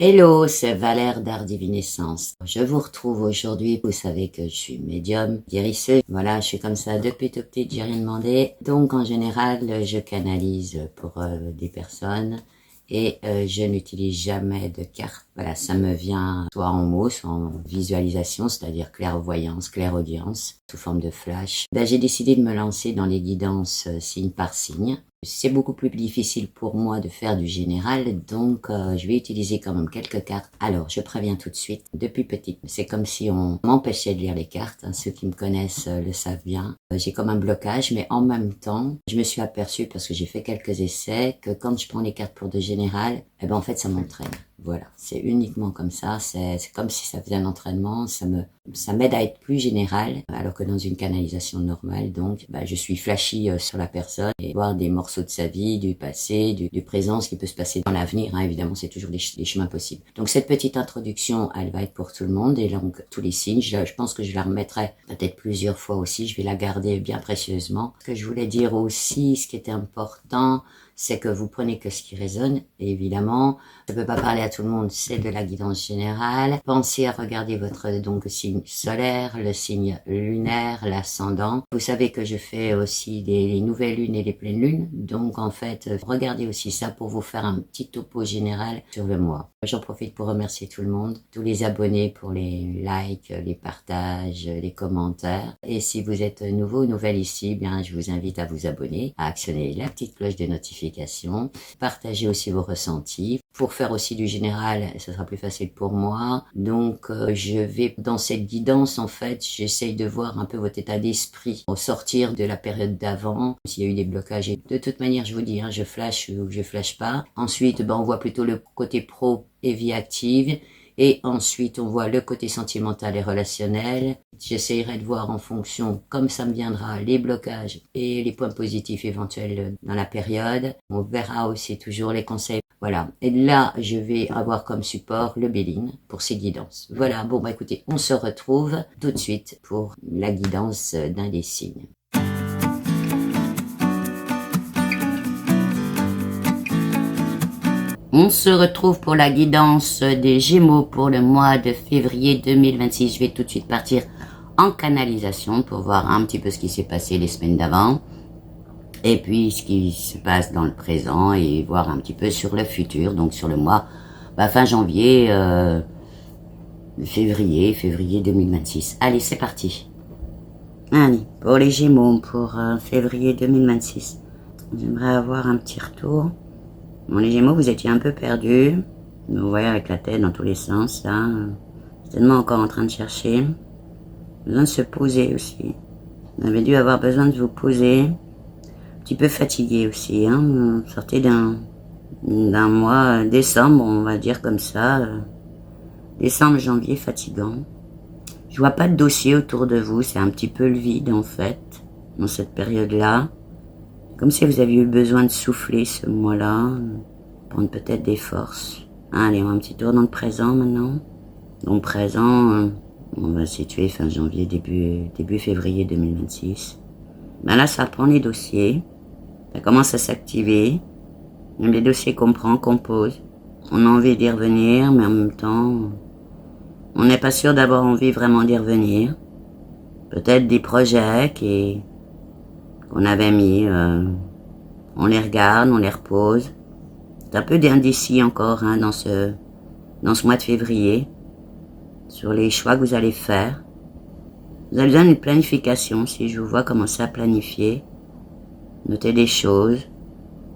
Hello, c'est Valère d'Art Divinescence. Je vous retrouve aujourd'hui. Vous savez que je suis médium, guérisseuse. Voilà, je suis comme ça depuis tout petit, j'ai rien demandé. Donc, en général, je canalise pour des personnes et je n'utilise jamais de carte. Voilà, ça me vient soit en mots, soit en visualisation, c'est-à-dire clairvoyance, clairaudience, sous forme de flash. J'ai décidé de me lancer dans les guidances signe par signe. C'est beaucoup plus difficile pour moi de faire du général, donc je vais utiliser quand même quelques cartes. Alors, je préviens tout de suite, depuis petite, c'est comme si on m'empêchait de lire les cartes. Hein. Ceux qui me connaissent le savent bien. J'ai comme un blocage, mais en même temps, je me suis aperçue, parce que j'ai fait quelques essais, que quand je prends les cartes pour de général, eh ben en fait, ça m'entraîne. Voilà, c'est uniquement comme ça, c'est comme si ça faisait un entraînement, ça m'aide à être plus général, alors que dans une canalisation normale, donc, je suis flashy sur la personne et voir des morceaux de sa vie, du passé, du présent, ce qui peut se passer dans l'avenir, hein, évidemment, c'est toujours des chemins possibles. Donc, cette petite introduction, elle va être pour tout le monde, et donc, tous les signes, je pense que je la remettrai peut-être plusieurs fois aussi, je vais la garder bien précieusement. Ce que je voulais dire aussi, ce qui était important, c'est que vous prenez que ce qui résonne, et évidemment, ça peut pas parler à tout le monde, c'est de la guidance générale. Pensez à regarder votre signe solaire, le signe lunaire, l'ascendant. Vous savez que je fais aussi les nouvelles lunes et les pleines lunes, donc en fait, regardez aussi ça pour vous faire un petit topo général sur le mois. J'en profite pour remercier tout le monde, tous les abonnés pour les likes, les partages, les commentaires. Et si vous êtes nouveau ou nouvelle ici, bien, je vous invite à vous abonner, à actionner la petite cloche de notification, partagez aussi vos ressentis. Pour faire aussi du général, ce sera plus facile pour moi. Donc, je vais dans cette guidance, en fait, j'essaye de voir un peu votre état d'esprit au sortir de la période d'avant, s'il y a eu des blocages. Et de toute manière, je vous dis, hein, je flash ou je flash pas. Ensuite, on voit plutôt le côté pro et vie active. Et ensuite, on voit le côté sentimental et relationnel. J'essayerai de voir en fonction, comme ça me viendra, les blocages et les points positifs éventuels dans la période. On verra aussi toujours les conseils. Voilà. Et là, je vais avoir comme support le Béline pour ces guidances. Voilà. Bon, écoutez, on se retrouve tout de suite pour la guidance d'un des signes. On se retrouve pour la guidance des Gémeaux pour le mois de février 2026. Je vais tout de suite partir en canalisation pour voir un petit peu ce qui s'est passé les semaines d'avant. Et puis ce qui se passe dans le présent et voir un petit peu sur le futur. Donc sur le mois fin janvier, février 2026. Allez, c'est parti. Allez, pour les Gémeaux pour février 2026. J'aimerais avoir un petit retour. Bon, les Gémeaux, vous étiez un peu perdus. Vous voyez avec la tête dans tous les sens, là. Certainement encore en train de chercher. Besoin de se poser aussi. Vous avez dû avoir besoin de vous poser. Un petit peu fatigué aussi, hein. Vous sortez d'un mois, décembre, on va dire comme ça. Décembre, janvier, fatigant. Je vois pas de dossier autour de vous. C'est un petit peu le vide, en fait, dans cette période-là. Comme si vous aviez eu besoin de souffler ce mois-là, prendre peut-être des forces. Allez, on a un petit tour dans le présent maintenant. Dans le présent, on va se situer fin janvier, début février 2026. Là, ça prend les dossiers. Ça commence à s'activer. Même les dossiers qu'on prend, qu'on pose. On a envie d'y revenir, mais en même temps, on n'est pas sûr d'avoir envie vraiment d'y revenir. Peut-être des projets qu'on avait mis, on les regarde, on les repose. C'est un peu d'indécis encore hein, dans ce mois de février, sur les choix que vous allez faire. Vous avez besoin d'une planification, si je vous vois commencer à planifier. Noter des choses,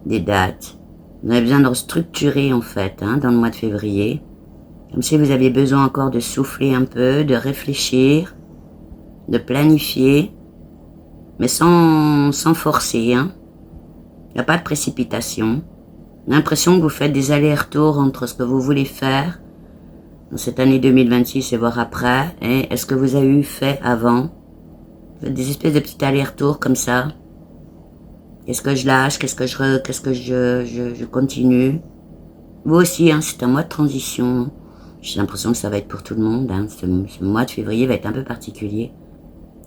des dates. Vous avez besoin de restructurer en fait hein, dans le mois de février. Comme si vous aviez besoin encore de souffler un peu, de réfléchir, de planifier. Mais sans forcer, hein. Il n'y a pas de précipitation. L'impression que vous faites des allers-retours entre ce que vous voulez faire dans cette année 2026 et voir après, et est-ce que vous avez eu fait avant. Vous faites des espèces de petits allers-retours comme ça. Qu'est-ce que je lâche, qu'est-ce que je continue. Vous aussi, hein, c'est un mois de transition. J'ai l'impression que ça va être pour tout le monde, hein. Ce mois de février va être un peu particulier.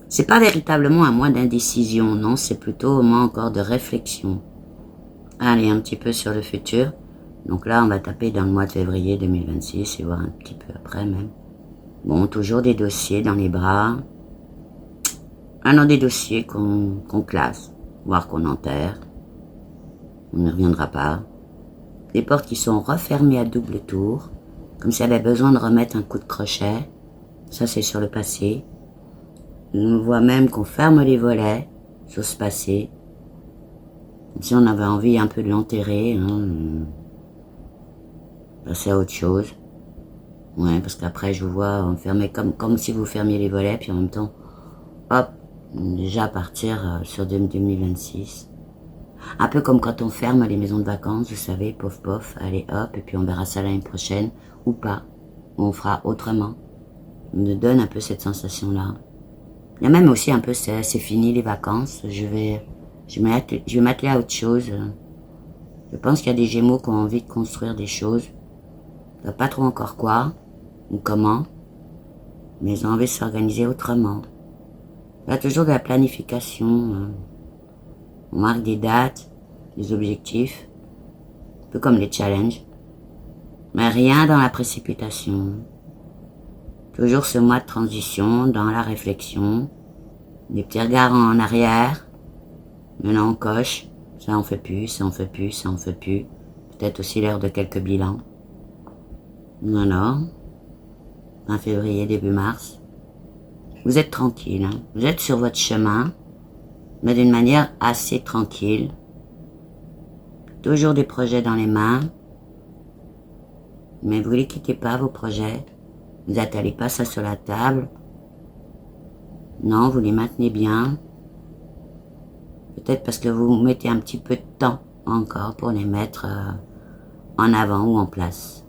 C'est pas véritablement un mois d'indécision, non, c'est plutôt un mois encore de réflexion. Allez, un petit peu sur le futur. Donc là, on va taper dans le mois de février 2026 et voir un petit peu après même. Bon, toujours des dossiers dans les bras. Un an des dossiers qu'on classe, voire qu'on enterre. On n'y reviendra pas. Des portes qui sont refermées à double tour, comme si elles avaient besoin de remettre un coup de crochet. Ça, c'est sur le passé. On voit même qu'on ferme les volets sur ce passé. Comme si on avait envie un peu de l'enterrer, passer à autre chose. Ouais, parce qu'après, je vous vois fermer comme si vous fermiez les volets, puis en même temps, hop, déjà partir sur 2026. Un peu comme quand on ferme les maisons de vacances, vous savez, pof pof, allez hop, et puis on verra ça l'année prochaine, ou pas. On fera autrement. On nous donne un peu cette sensation-là. Il y a même aussi un peu, c'est fini les vacances, je vais m'atteler à autre chose. Je pense qu'il y a des Gémeaux qui ont envie de construire des choses. Je ne sais pas trop encore quoi, ou comment, mais ils ont envie de s'organiser autrement. Il y a toujours de la planification. On marque des dates, des objectifs, un peu comme les challenges, mais rien dans la précipitation. Toujours ce mois de transition, dans la réflexion, des petits regards en arrière, maintenant on coche, ça on fait plus, ça on fait plus, ça on fait plus, peut-être aussi l'heure de quelques bilans. Alors, fin février, début mars, vous êtes tranquille, vous êtes sur votre chemin, mais d'une manière assez tranquille. Toujours des projets dans les mains, mais vous ne les quittez pas vos projets, vous n'attalez pas ça sur la table. Non, vous les maintenez bien. Peut-être parce que vous mettez un petit peu de temps encore pour les mettre en avant ou en place.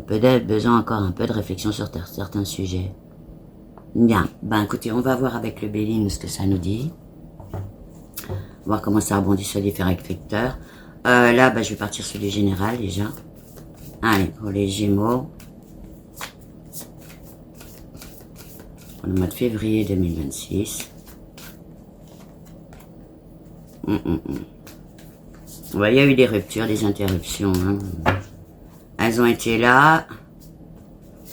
Peut-être besoin encore un peu de réflexion sur certains sujets. Bien, ben écoutez, on va voir avec le Béline ce que ça nous dit. Voir comment ça rebondit sur les différents vecteurs. Là, ben, je vais partir sur les générales déjà. Allez, pour les Gémeaux. Pour le mois de février 2026. Ouais, il y a eu des ruptures, des interruptions. Elles ont été là.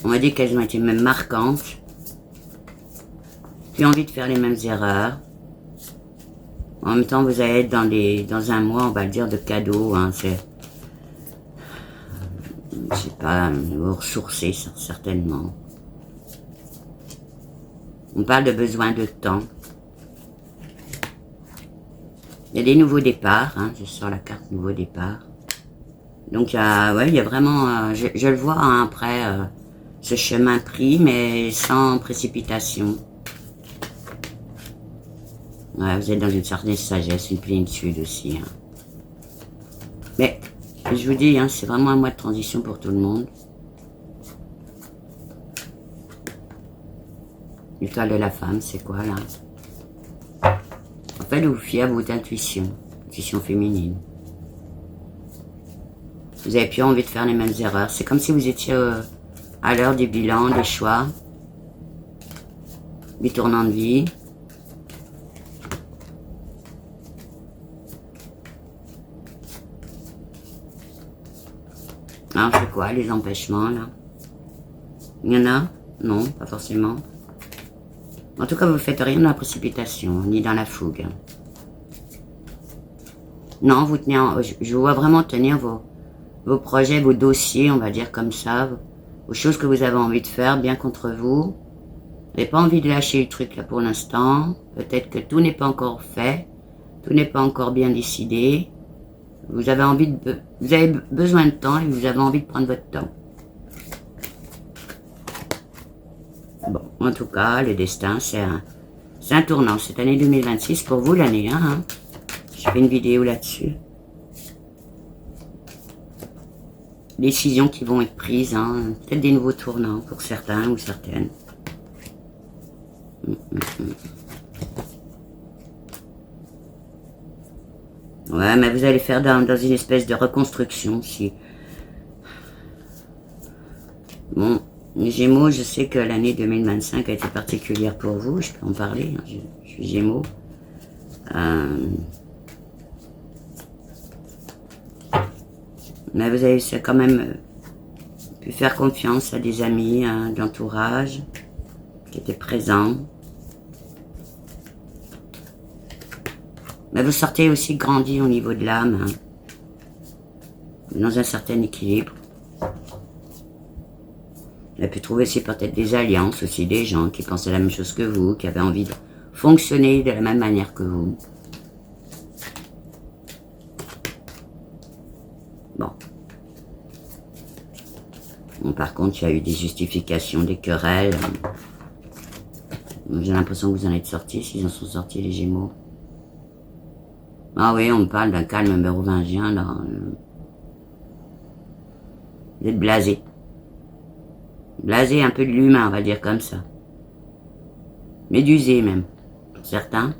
On m'a dit qu'elles ont été même marquantes. Plus envie de faire les mêmes erreurs. En même temps, vous allez être dans un mois, on va le dire, de cadeaux. C'est, je sais pas, vous ressourcer certainement. On parle de besoin de temps. Il y a des nouveaux départs, je sors la carte nouveau départ. Donc ouais, il y a vraiment, je le vois après ce chemin pris, mais sans précipitation. Ouais, vous êtes dans une certaine sagesse, une plénitude aussi. Mais je vous dis, c'est vraiment un mois de transition pour tout le monde. L'étoile de la femme, c'est quoi là? En fait, vous vous fiez à votre intuition féminine. Vous avez plus envie de faire les mêmes erreurs. C'est comme si vous étiez à l'heure des bilans, des choix, des tournants de vie. Alors, c'est quoi les empêchements là? Il y en a? Non, pas forcément. En tout cas, vous ne faites rien dans la précipitation, ni dans la fougue. Non, vous tenez, je vous vois vraiment tenir vos projets, vos dossiers, on va dire comme ça, vos choses que vous avez envie de faire, bien contre vous. Vous n'avez pas envie de lâcher le truc là pour l'instant. Peut-être que tout n'est pas encore fait, tout n'est pas encore bien décidé. Vous avez besoin de temps et vous avez envie de prendre votre temps. Bon, en tout cas, le destin, c'est un tournant. Cette année 2026, pour vous, l'année 1, je fais une vidéo là-dessus. Décisions qui vont être prises, peut-être des nouveaux tournants pour certains ou certaines. Ouais, mais vous allez faire dans une espèce de reconstruction, si... Bon, les Gémeaux, je sais que l'année 2025 a été particulière pour vous, je peux en parler, je suis Gémeaux. Mais vous avez quand même pu faire confiance à des amis, d'entourage qui étaient présents. Mais vous sortez aussi grandi au niveau de l'âme, dans un certain équilibre. Vous avez pu trouver aussi peut-être des alliances, aussi des gens qui pensaient la même chose que vous, qui avaient envie de fonctionner de la même manière que vous. Bon. Bon, par contre, il y a eu des justifications, des querelles. J'ai l'impression que vous en êtes sortis, s'ils en sont sortis, les Gémeaux. Ah oui, on me parle d'un calme mérovingien, là. Vous êtes blasé. Blasé un peu de l'humain, on va dire comme ça. Médusé même, pour certains.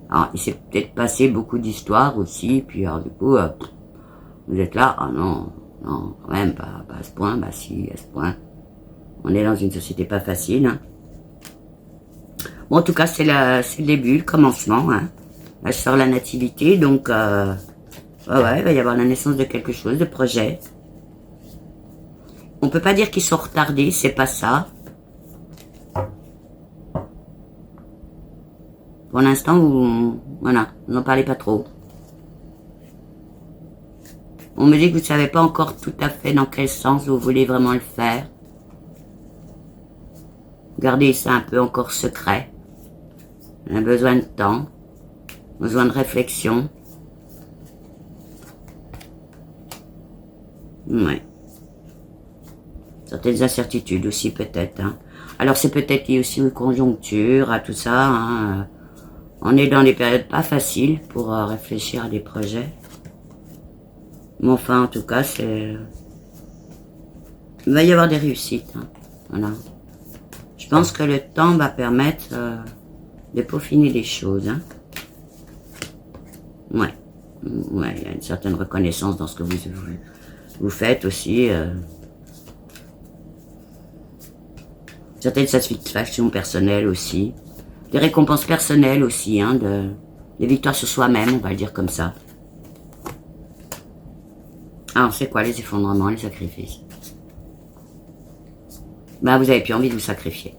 Alors, il s'est peut-être passé beaucoup d'histoires aussi, puis alors du coup, vous êtes là, ah non, non, quand même, pas à ce point, bah si, à ce point. On est dans une société pas facile, hein. Bon, en tout cas, c'est le début, le commencement, hein. Là, je sors la nativité, donc, ouais, il va y avoir la naissance de quelque chose, de projet. On peut pas dire qu'ils sont retardés, c'est pas ça. Pour l'instant, voilà, vous n'en parlez pas trop. On me dit que vous ne savez pas encore tout à fait dans quel sens vous voulez vraiment le faire. Gardez ça un peu encore secret. On a besoin de temps, besoin de réflexion. Ouais. Certaines incertitudes aussi peut-être, hein. Alors c'est peut-être lié aussi aux conjonctures, à tout ça, hein. On est dans des périodes pas faciles pour réfléchir à des projets. Mais enfin, en tout cas, il va y avoir des réussites, hein. Voilà. Je pense que le temps va permettre de peaufiner les choses, hein. Ouais. Ouais, il y a une certaine reconnaissance dans ce que vous faites aussi. Certaines satisfactions personnelles aussi. Des récompenses personnelles aussi, hein, des victoires sur soi-même, on va le dire comme ça. Alors, c'est quoi les effondrements, les sacrifices? Bah, vous avez plus envie de vous sacrifier.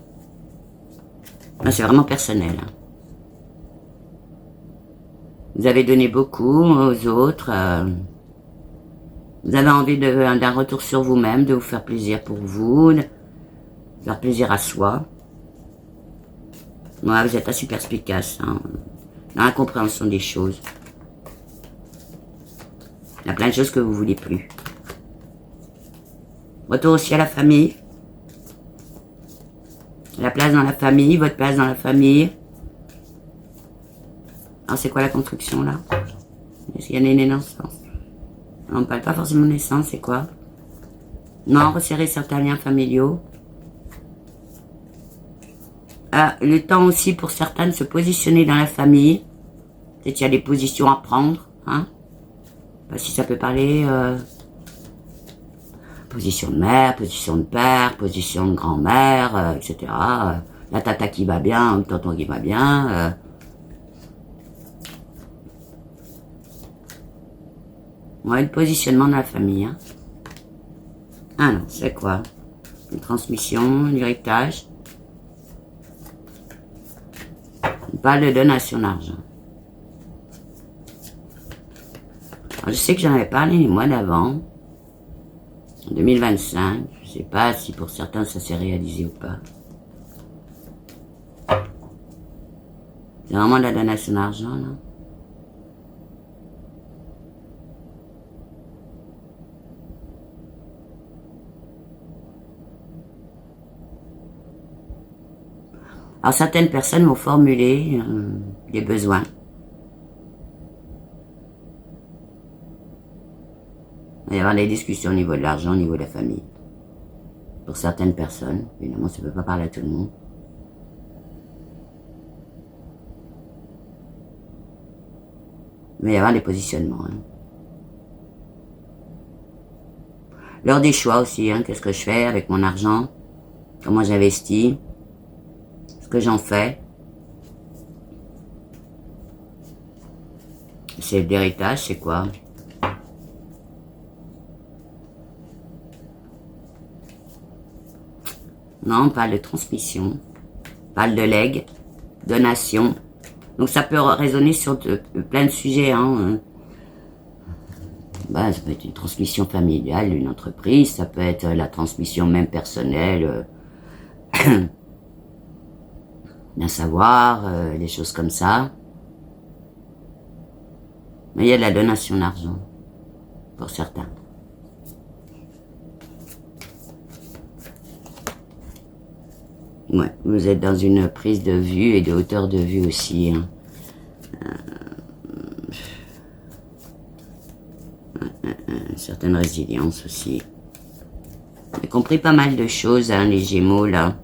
Là, c'est vraiment personnel, hein. Vous avez donné beaucoup aux autres. Vous avez envie d'un retour sur vous-même, de vous faire plaisir pour vous, de faire plaisir à soi. Ouais, vous êtes assez perspicace, hein, dans la compréhension des choses. Il y a plein de choses que vous voulez plus. Retour aussi à la famille. La place dans la famille, votre place dans la famille. Alors c'est quoi la construction là? Est-ce qu'il y a une naissance? On ne parle pas forcément de naissance, c'est quoi? Non, resserrer certains liens familiaux. Le temps aussi pour certains de se positionner dans la famille. Peut-être qu'il y a des positions à prendre, hein. Pas si ça peut parler. Position de mère, position de père, position de grand-mère, etc. La tata qui va bien, le tonton qui va bien. Ouais, le positionnement de la famille, hein. Ah non, c'est quoi? Une transmission, un héritage. On parle de donation d'argent. Je sais que j'en avais parlé les mois d'avant. En 2025. Je sais pas si pour certains ça s'est réalisé ou pas. C'est vraiment de la donation d'argent, là. Alors certaines personnes vont formuler des besoins. Il va y avoir des discussions au niveau de l'argent, au niveau de la famille. Pour certaines personnes, évidemment, ça ne peut pas parler à tout le monde. Il va y avoir des positionnements, hein. L'heure des choix aussi, hein. Qu'est-ce que je fais avec mon argent? Comment j'investis? Ce que j'en fais? C'est l'héritage, c'est quoi? Non, on parle de transmission. On parle de legs, donation. Donc ça peut résonner sur plein de sujets. Hein. Ça peut être une transmission familiale d'une entreprise, ça peut être la transmission même personnelle d'un savoir, des choses comme ça. Mais il y a de la donation d'argent, pour certains. Ouais, vous êtes dans une prise de vue et de hauteur de vue aussi. Hein. Une certaine résilience aussi. J'ai compris pas mal de choses, hein, les Gémeaux, là.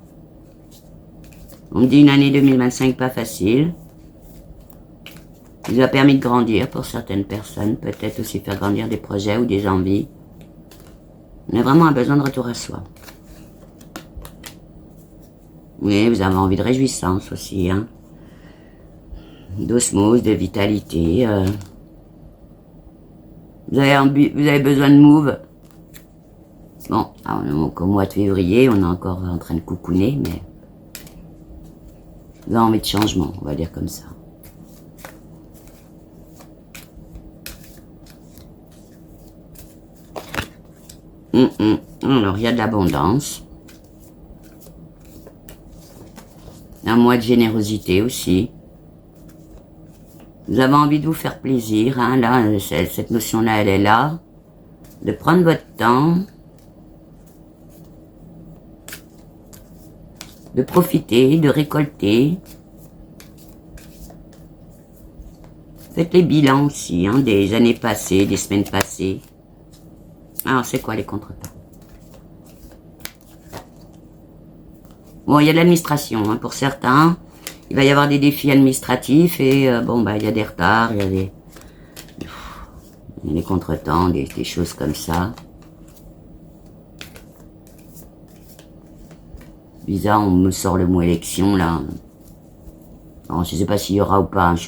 On me dit une année 2025 pas facile. Il nous a permis de grandir pour certaines personnes, peut-être aussi faire grandir des projets ou des envies. On a vraiment un besoin de retour à soi. Oui, vous avez envie de réjouissance aussi, hein. D'osmose, de vitalité. Vous avez besoin de move. Bon, alors, au mois de février, on est encore en train de coucouner, mais vous avez envie de changement, on va dire comme ça. Alors, il y a de l'abondance. Un mois de générosité aussi. Vous avez envie de vous faire plaisir, hein, là, cette notion-là, elle est là. De prendre votre temps. De profiter, de récolter. Faites les bilans aussi, hein, des années passées, des semaines passées. Alors, c'est quoi les contretemps? Bon, il y a de l'administration, hein, pour certains. Il va y avoir des défis administratifs et il y a des retards, il y a des contretemps, des choses comme ça. Bizarre, on me sort le mot élection là. Alors, je sais pas s'il y aura ou pas, hein, je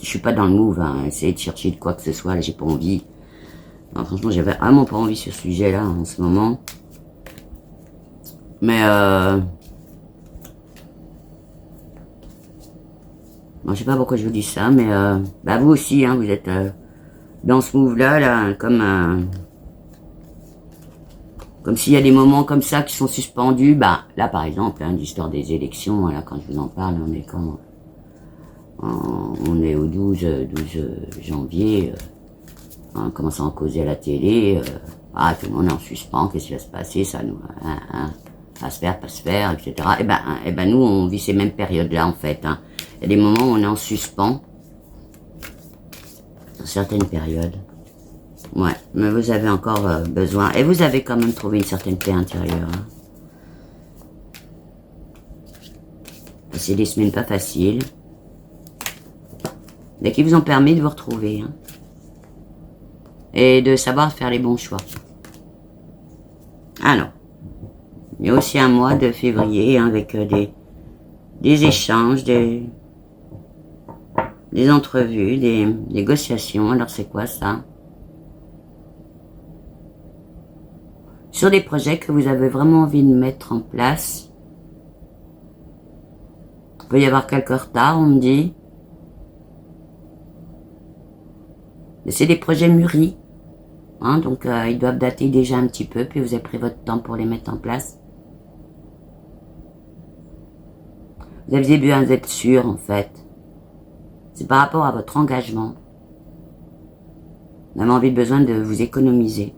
suis pas dans le move, hein, essayer de chercher de quoi que ce soit, là j'ai pas envie. Non, franchement, j'avais vraiment pas envie sur ce sujet-là en ce moment. Mais bon, je sais pas pourquoi je vous dis ça, mais vous aussi, hein, vous êtes dans ce move-là, là, comme s'il y a des moments comme ça qui sont suspendus. Là, par exemple, hein, l'histoire des élections, là, quand je vous en parle, on est au 12 janvier, on commence à en causer à la télé, tout le monde est en suspens, qu'est-ce qui va se passer, ça nous, va se faire, pas se faire, etc. Nous, on vit ces mêmes périodes-là, en fait, hein. Il y a des moments où on est en suspens, sur certaines périodes. Ouais, mais vous avez encore besoin, et vous avez quand même trouvé une certaine paix intérieure. Hein. C'est des semaines pas faciles, mais qui vous ont permis de vous retrouver. Hein. Et de savoir faire les bons choix. Alors, il y a aussi un mois de février, hein, avec des échanges, des entrevues, des négociations. Alors c'est quoi ça? Sur des projets que vous avez vraiment envie de mettre en place. Il peut y avoir quelques retards, on me dit. Mais c'est des projets mûris. Hein, donc ils doivent dater déjà un petit peu, puis vous avez pris votre temps pour les mettre en place. Vous aviez besoin d'être sûr, en fait. C'est par rapport à votre engagement. Vous avez besoin de vous économiser.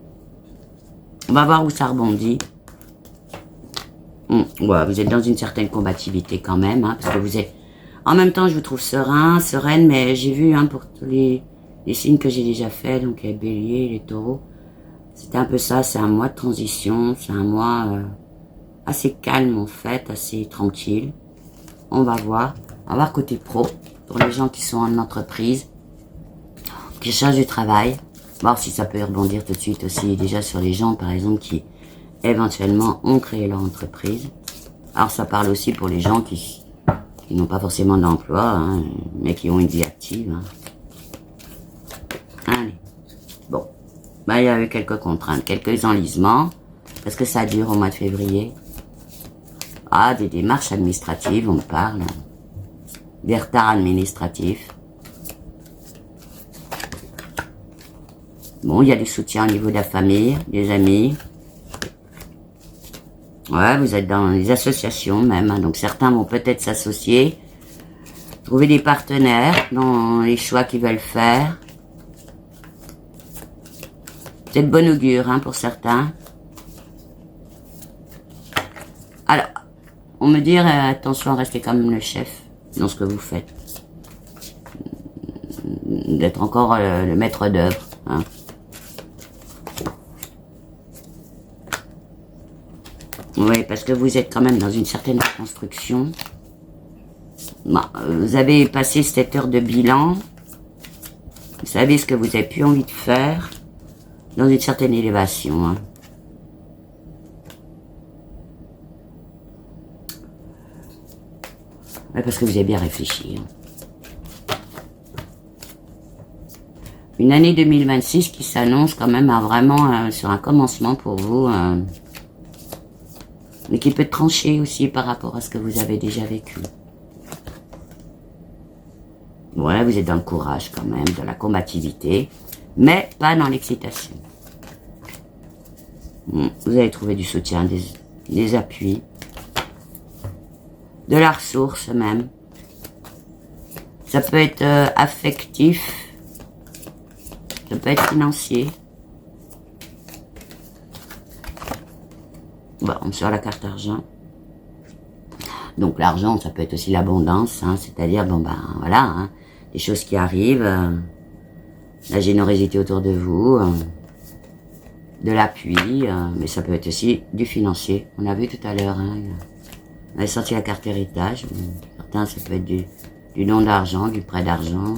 On va voir où ça rebondit. Ouais, vous êtes dans une certaine combativité quand même, hein, parce que vous êtes... En même temps, je vous trouve sereine, mais j'ai vu, hein, pour tous les signes que j'ai déjà fait, donc les béliers, les taureaux, c'était un peu ça, c'est un mois de transition, c'est un mois assez calme en fait, assez tranquille. On va voir côté pro, pour les gens qui sont en entreprise, qui cherchent du travail, voir si ça peut rebondir tout de suite aussi, déjà sur les gens par exemple qui éventuellement ont créé leur entreprise. Alors ça parle aussi pour les gens qui n'ont pas forcément d'emploi, hein, mais qui ont une vie active. Hein. Allez. Bon. Il y a eu quelques contraintes, quelques enlisements, parce que ça dure au mois de février. Ah, des démarches administratives, on me parle. Des retards administratifs. Bon, il y a du soutien au niveau de la famille, des amis. Ouais, vous êtes dans les associations même, hein, donc certains vont peut-être s'associer. Trouver des partenaires dans les choix qu'ils veulent faire. C'est de bon augure hein, pour certains. Alors, on me dit attention, restez quand même le chef dans ce que vous faites. D'être encore le maître d'œuvre. Hein. Oui, parce que vous êtes quand même dans une certaine reconstruction. Bon, vous avez passé cette heure de bilan. Vous savez ce que vous avez plus envie de faire. Dans une certaine élévation. Hein. Ouais, parce que vous avez bien réfléchi. Hein. Une année 2026 qui s'annonce quand même vraiment sur un commencement pour vous. Mais qui peut trancher aussi par rapport à ce que vous avez déjà vécu. Ouais, vous êtes dans le courage quand même, dans la combativité, mais pas dans l'excitation. Vous allez trouver du soutien, des appuis, de la ressource même. Ça peut être affectif, ça peut être financier. Bon, on sort la carte argent. Donc l'argent, ça peut être aussi l'abondance, hein, c'est-à-dire, bon ben voilà, hein, des choses qui arrivent, la générosité autour de vous, de l'appui, mais ça peut être aussi du financier. On a vu tout à l'heure, hein, on avait sorti la carte héritage. Certains, ça peut être du don d'argent, du prêt d'argent.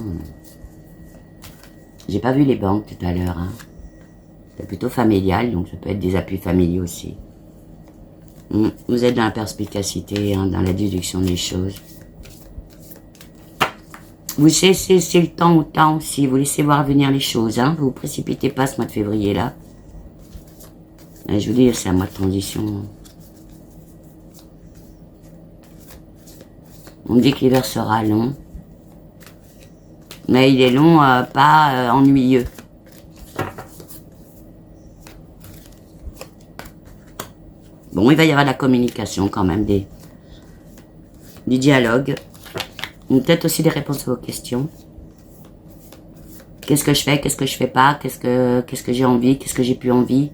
J'ai pas vu les banques tout à l'heure. Hein. C'est plutôt familial, donc ça peut être des appuis familiaux aussi. Vous êtes dans la perspicacité, hein, dans la déduction des choses. Vous cessez le temps au temps aussi. Vous laissez voir venir les choses. Hein. Vous ne vous précipitez pas ce mois de février-là. Je vous dis, c'est un mois de transition. On me dit que l'hiver sera long. Mais il est long, pas ennuyeux. Bon, il va y avoir de la communication quand même, du dialogue. Peut-être aussi des réponses à vos questions. Qu'est-ce que je fais, qu'est-ce que je fais pas, qu'est-ce que j'ai envie, qu'est-ce que j'ai plus envie.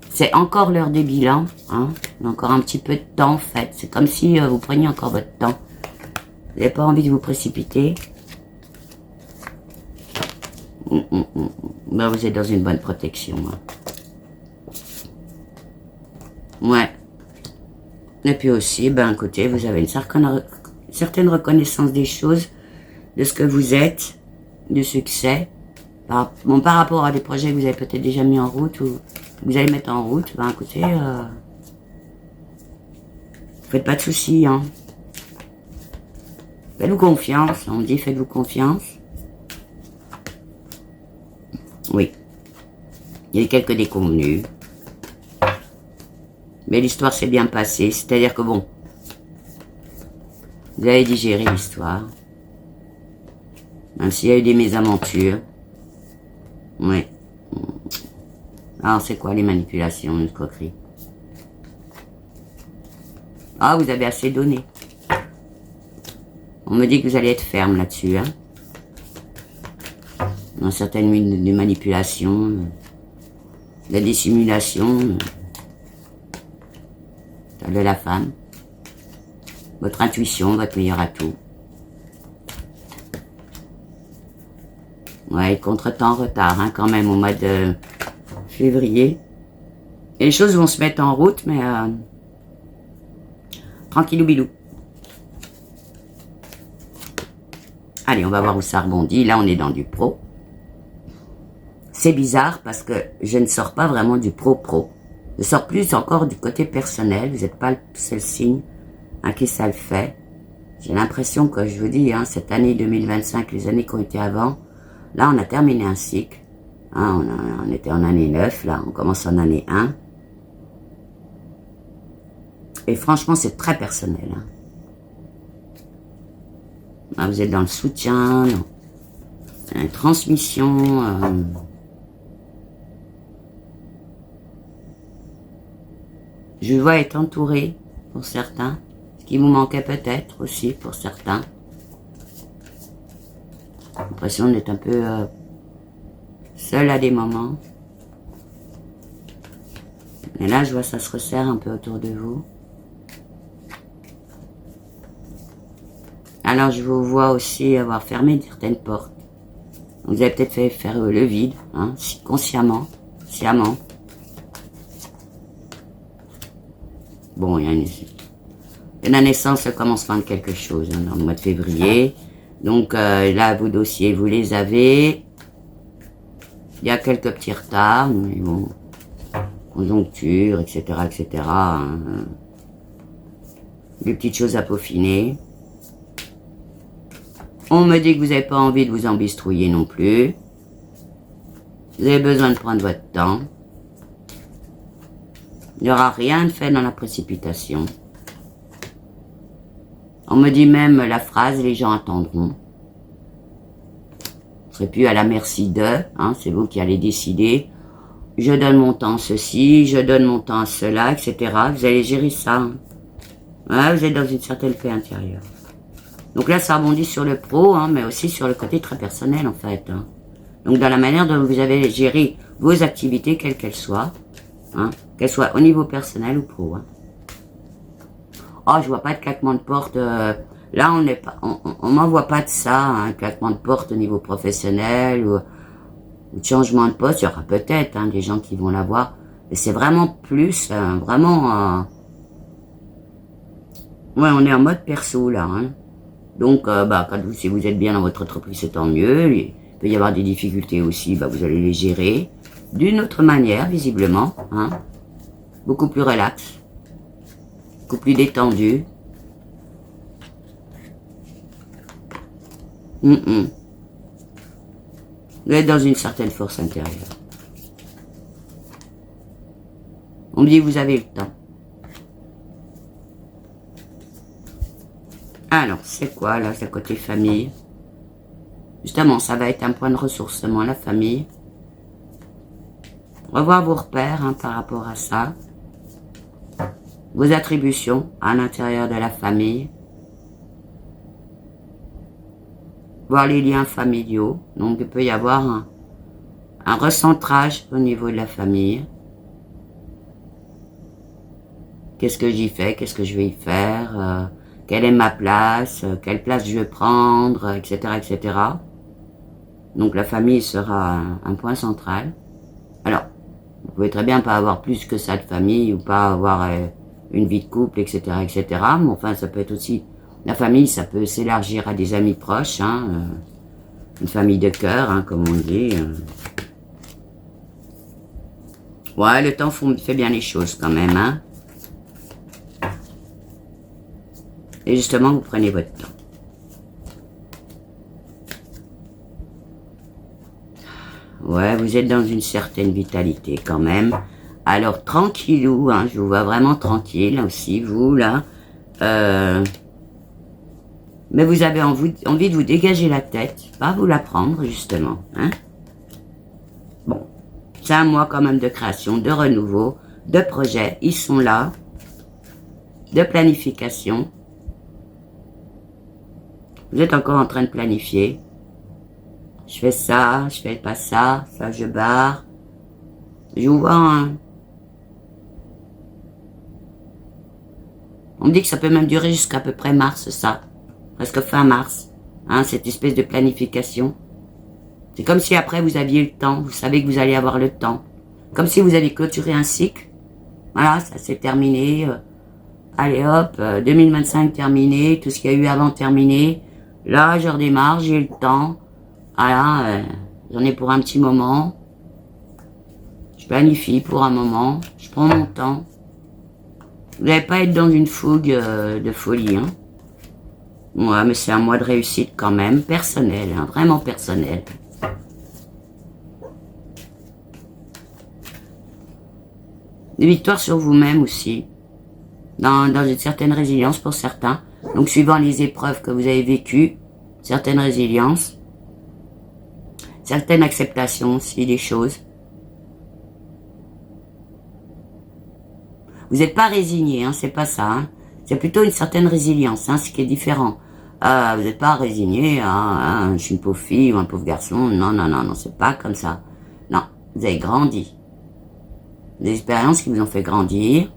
C'est encore l'heure des bilans, hein. Encore un petit peu de temps en fait. C'est comme si vous preniez encore votre temps. Vous n'avez pas envie de vous précipiter. Ben, vous êtes dans une bonne protection. Hein. Ouais. Et puis aussi, ben écoutez, vous avez une certaine reconnaissance des choses, de ce que vous êtes, du succès. Par rapport à des projets que vous avez peut-être déjà mis en route ou que vous allez mettre en route, ben écoutez, faites pas de soucis, hein. Faites-vous confiance, on dit faites-vous confiance. Oui. Il y a eu quelques déconvenues. Mais l'histoire s'est bien passée, c'est-à-dire que bon, vous avez digéré l'histoire. Même s'il y a eu des mésaventures. Oui. Alors c'est quoi les manipulations, une escroquerie? Ah, vous avez assez donné. On me dit que vous allez être ferme là-dessus, hein. Dans certaines de manipulation, de la dissimulation, de la femme. Votre intuition, votre meilleur atout. Ouais, contre-temps en retard, hein, quand même, au mois de février. Et les choses vont se mettre en route, mais tranquillou bilou. Allez, on va voir où ça rebondit. Là, on est dans du pro. C'est bizarre parce que je ne sors pas vraiment du pro-pro. Je sors plus encore du côté personnel. Vous n'êtes pas le seul signe à qui ça le fait. J'ai l'impression que, je vous dis, hein, cette année 2025, les années qui ont été avant, là, on a terminé un cycle. Hein, on était en année 9, là, on commence en année 1. Et franchement, c'est très personnel. Hein. Ah, vous êtes dans le soutien, dans la transmission. Je vois être entouré pour certains, ce qui vous manquait peut-être aussi pour certains. L'impression d'être un peu seul à des moments. Et là, je vois ça se resserre un peu autour de vous. Alors, je vous vois aussi avoir fermé certaines portes. Vous avez peut-être fait faire le vide, hein, consciemment, sciemment. Bon, il y a la naissance, le commencement de quelque chose, hein, dans le mois de février. Donc là, vos dossiers, vous les avez. Il y a quelques petits retards, mais bon, conjoncture, etc., etc. Hein, des petites choses à peaufiner. On me dit que vous n'avez pas envie de vous embistrouiller non plus. Vous avez besoin de prendre votre temps. Il n'y aura rien de fait dans la précipitation. On me dit même la phrase, les gens attendront. Vous ne serez plus à la merci d'eux, hein, c'est vous qui allez décider. Je donne mon temps à ceci, je donne mon temps à cela, etc. Vous allez gérer ça. Hein. Ouais, vous êtes dans une certaine paix intérieure. Donc là, ça rebondit sur le pro, hein, mais aussi sur le côté très personnel, en fait. Hein. Donc dans la manière dont vous avez géré vos activités, quelles qu'elles soient, hein, qu'elles soient au niveau personnel ou pro. Hein. Oh, je vois pas de claquement de porte. Là, on m'envoie pas de ça, un claquement de porte au niveau professionnel ou de changement de poste. Il y aura peut-être hein, des gens qui vont l'avoir, mais c'est vraiment plus, vraiment. Ouais, on est en mode perso là. Hein. Donc, si vous êtes bien dans votre entreprise, c'est tant mieux. Il peut y avoir des difficultés aussi, vous allez les gérer d'une autre manière, visiblement. Hein. Beaucoup plus relax, beaucoup plus détendu. Vous êtes dans une certaine force intérieure. On me dit que vous avez le temps. Alors, c'est quoi là, c'est côté famille? Justement, ça va être un point de ressourcement, la famille. Revoir vos repères hein, par rapport à ça. Vos attributions à l'intérieur de la famille. Voir les liens familiaux. Donc, il peut y avoir un recentrage au niveau de la famille. Qu'est-ce que j'y fais? Qu'est-ce que je vais y faire? Quelle est ma place? Quelle place je vais prendre? Etc., etc. Donc, la famille sera un point central. Alors, vous pouvez très bien pas avoir plus que ça de famille ou pas avoir une vie de couple, etc., etc. Mais enfin, ça peut être aussi... La famille, ça peut s'élargir à des amis proches, hein, une famille de cœur, hein, comme on dit. Ouais, le temps fait bien les choses quand même, hein. Et justement, vous prenez votre temps. Ouais, vous êtes dans une certaine vitalité quand même. Alors, tranquillou, hein, je vous vois vraiment tranquille aussi, vous, là. Mais vous avez envie de vous dégager la tête, pas vous la prendre, justement. Hein. Bon, c'est un mois quand même de création, de renouveau, de projets, ils sont là, de planification. Vous êtes encore en train de planifier. Je fais ça, je fais pas ça, ça je barre. Je vous vois, hein. On me dit que ça peut même durer jusqu'à peu près mars, ça. Presque fin mars, hein, cette espèce de planification. C'est comme si après vous aviez le temps, vous savez que vous allez avoir le temps. Comme si vous aviez clôturé un cycle. Voilà, ça s'est terminé. Allez hop, 2025 terminé, tout ce qu'il y a eu avant terminé. Là, je redémarre, j'ai le temps. Voilà, j'en ai pour un petit moment. Je planifie pour un moment, je prends mon temps. Vous n'allez pas être dans une fougue de folie, hein. Ouais, mais c'est un mois de réussite quand même, personnel, hein, vraiment personnel. Des victoires sur vous-même aussi. dans une certaine résilience pour certains. Donc, suivant les épreuves que vous avez vécues, certaines résiliences, certaines acceptations aussi des choses. Vous n'êtes pas résigné, hein, c'est pas ça. Hein. C'est plutôt une certaine résilience, hein, ce qui est différent. Vous n'êtes pas résigné, je suis une pauvre fille ou un pauvre garçon. Non, non, non, non, c'est pas comme ça. Non, vous avez grandi. Des expériences qui vous ont fait grandir,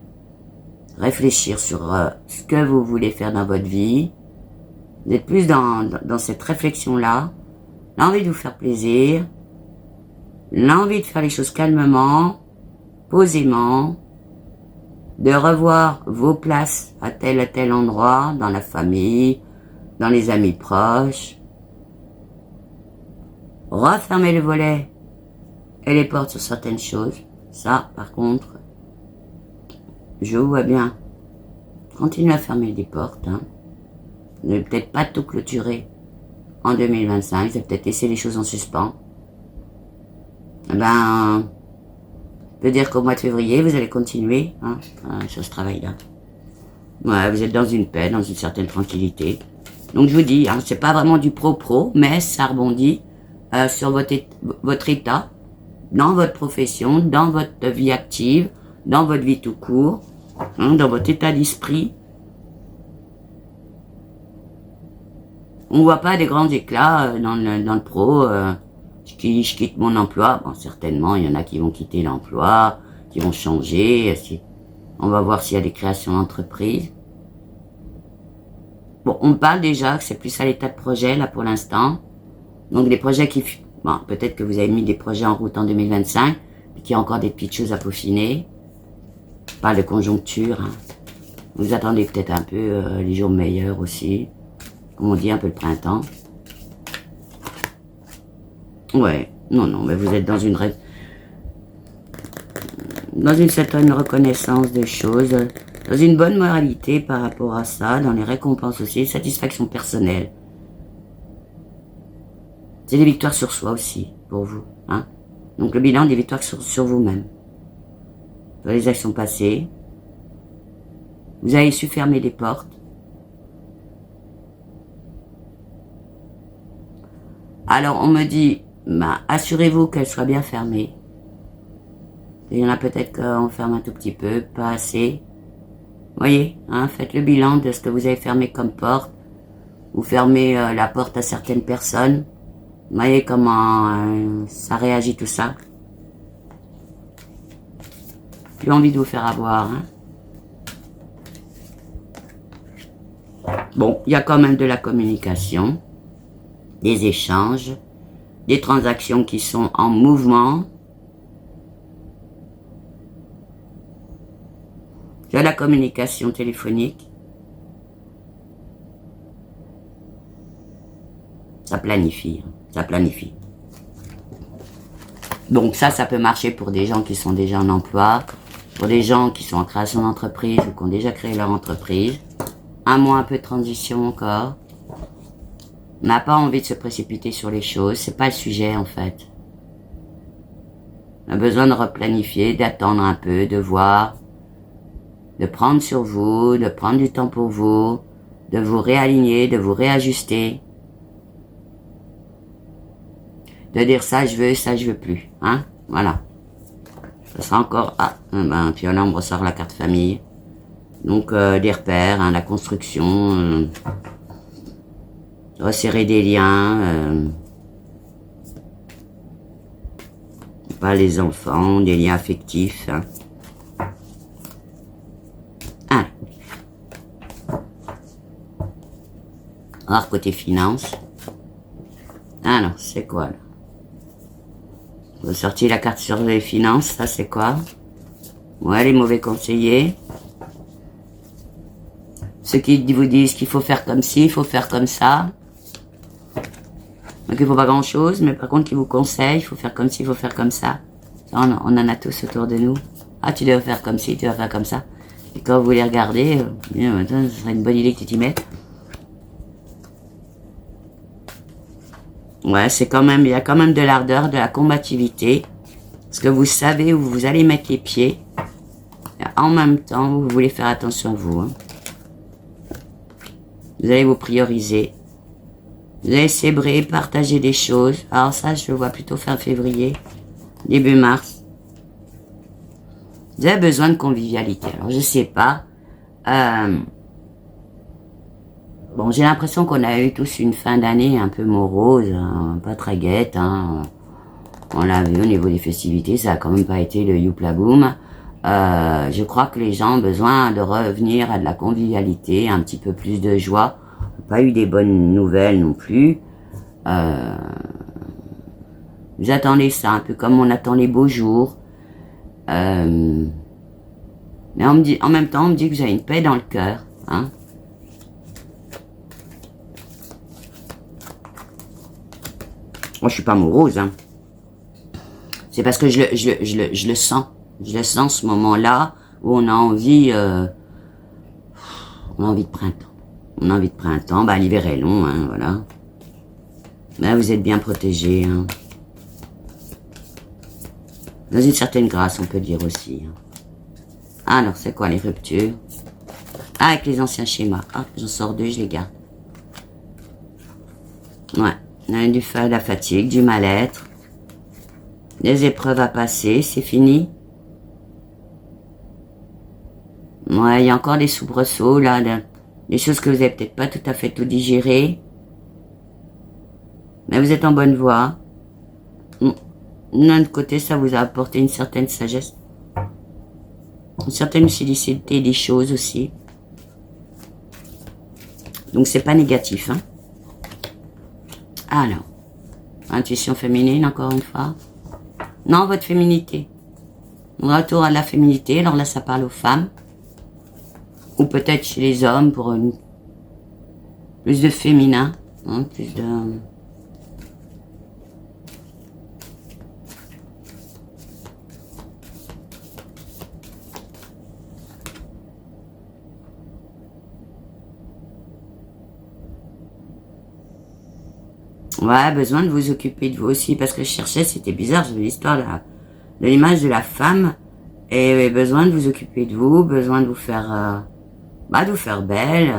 réfléchir sur ce que vous voulez faire dans votre vie. Vous êtes plus dans cette réflexion-là, l'envie de vous faire plaisir, l'envie de faire les choses calmement, posément, de revoir vos places à tel endroit, dans la famille, dans les amis proches. Refermer le volet et les portes sur certaines choses. Ça, par contre, je vous vois bien. Continuez à fermer des portes. Hein. Vous n'allez peut-être pas tout clôturer en 2025. Vous allez peut-être laisser les choses en suspens. Je peux dire qu'au mois de février, vous allez continuer sur ce travail-là. Ouais, vous êtes dans une paix, dans une certaine tranquillité. Donc je vous dis, c'est pas vraiment du pro-pro, mais ça rebondit sur votre état, dans votre profession, dans votre vie active, dans votre vie tout court, dans votre état d'esprit. On voit pas des grands éclats dans le pro. Je quitte mon emploi. Bon, certainement, il y en a qui vont quitter l'emploi, qui vont changer. On va voir s'il y a des créations d'entreprises. Bon, on parle déjà que c'est plus à l'état de projet, là, pour l'instant. Donc, des projets qui... Bon, peut-être que vous avez mis des projets en route en 2025, et qu'il y a encore des petites choses à peaufiner. Pas de conjoncture. Hein. Vous attendez peut-être un peu les jours meilleurs aussi. Comme on dit, un peu le printemps. Ouais, non, mais vous êtes dans une certaine reconnaissance des choses, dans une bonne moralité par rapport à ça, dans les récompenses aussi, satisfaction personnelle. C'est des victoires sur soi aussi, pour vous. Hein. Donc le bilan des victoires sur vous-même. Sur les actions passées. Vous avez su fermer des portes. Alors on me dit, assurez-vous qu'elles soient bien fermées. Il y en a peut-être qu'on ferme un tout petit peu, pas assez. Voyez, faites le bilan de ce que vous avez fermé comme porte. Vous fermez la porte à certaines personnes. Voyez comment ça réagit tout ça. Plus envie de vous faire avoir. Bon, il y a quand même de la communication, des échanges, des transactions qui sont en mouvement. De la communication téléphonique. Ça planifie, ça planifie. Donc ça peut marcher pour des gens qui sont déjà en emploi, pour des gens qui sont en création d'entreprise ou qui ont déjà créé leur entreprise. Un mois un peu de transition encore. On n'a pas envie de se précipiter sur les choses, c'est pas le sujet en fait. On a besoin de replanifier, d'attendre un peu, de voir, de prendre sur vous, de prendre du temps pour vous, de vous réaligner, de vous réajuster. De dire ça je veux plus, voilà. Ça sera encore, puis là on me ressort la carte famille. Donc des repères, la construction, resserrer des liens, pas les enfants, des liens affectifs. Alors côté finance, alors c'est quoi là? Vous sortez la carte sur les finances, ça c'est quoi? Ouais, les mauvais conseillers. Ceux qui vous disent qu'il faut faire comme ci, il faut faire comme ça. Donc il faut pas grand chose, mais par contre qui vous conseillent, il faut faire comme ci, il faut faire comme ça. Ça on en a tous autour de nous. Ah, tu dois faire comme ci, tu dois faire comme ça. Et quand vous les regardez, ce serait une bonne idée que tu t'y mettes. Ouais, il y a quand même de l'ardeur, de la combativité. Parce que vous savez où vous allez mettre les pieds. en même temps, vous voulez faire attention à vous. Hein. Vous allez vous prioriser. Vous allez célébrer, partager des choses. Alors ça, je le vois plutôt fin février, début mars. Vous avez besoin de convivialité. Alors, je sais pas. Bon, j'ai l'impression qu'on a eu tous une fin d'année un peu morose, hein, pas très guette. Hein. On l'a vu au niveau des festivités, ça a quand même pas été le youpla boom. Je crois que les gens ont besoin de revenir à de la convivialité, un petit peu plus de joie. Pas eu des bonnes nouvelles non plus. Vous attendez ça, un peu comme on attend les beaux jours. Mais on me dit, en même temps, on me dit que vous avez une paix dans le cœur. Hein. Moi, je suis pas morose. Hein. C'est parce que je le sens. Je le sens ce moment-là où on a envie de printemps. On a envie de printemps. Bah, l'hiver est long, hein, voilà. Mais vous êtes bien protégés. Hein. Dans une certaine grâce, on peut dire aussi. Hein. Alors, c'est quoi les ruptures? Ah, avec les anciens schémas. Ah, j'en sors deux, je les garde. Ouais. On a de la fatigue, du mal-être. Des épreuves à passer, c'est fini. Ouais, il y a encore des soubresauts, là, des choses que vous avez peut-être pas tout à fait tout digéré. Mais vous êtes en bonne voie. D'un autre côté, ça vous a apporté une certaine sagesse. Une certaine lucidité des choses aussi. Donc c'est pas négatif, hein. Alors, intuition féminine, encore une fois. Non, votre féminité. Retour à la féminité, alors là ça parle aux femmes. Ou peut-être chez les hommes pour plus de féminin, hein, plus de... Ouais, besoin de vous occuper de vous aussi, parce que je cherchais, c'était bizarre, j'avais l'histoire de l'image de la femme, et besoin de vous occuper de vous, besoin de vous faire, de vous faire belle,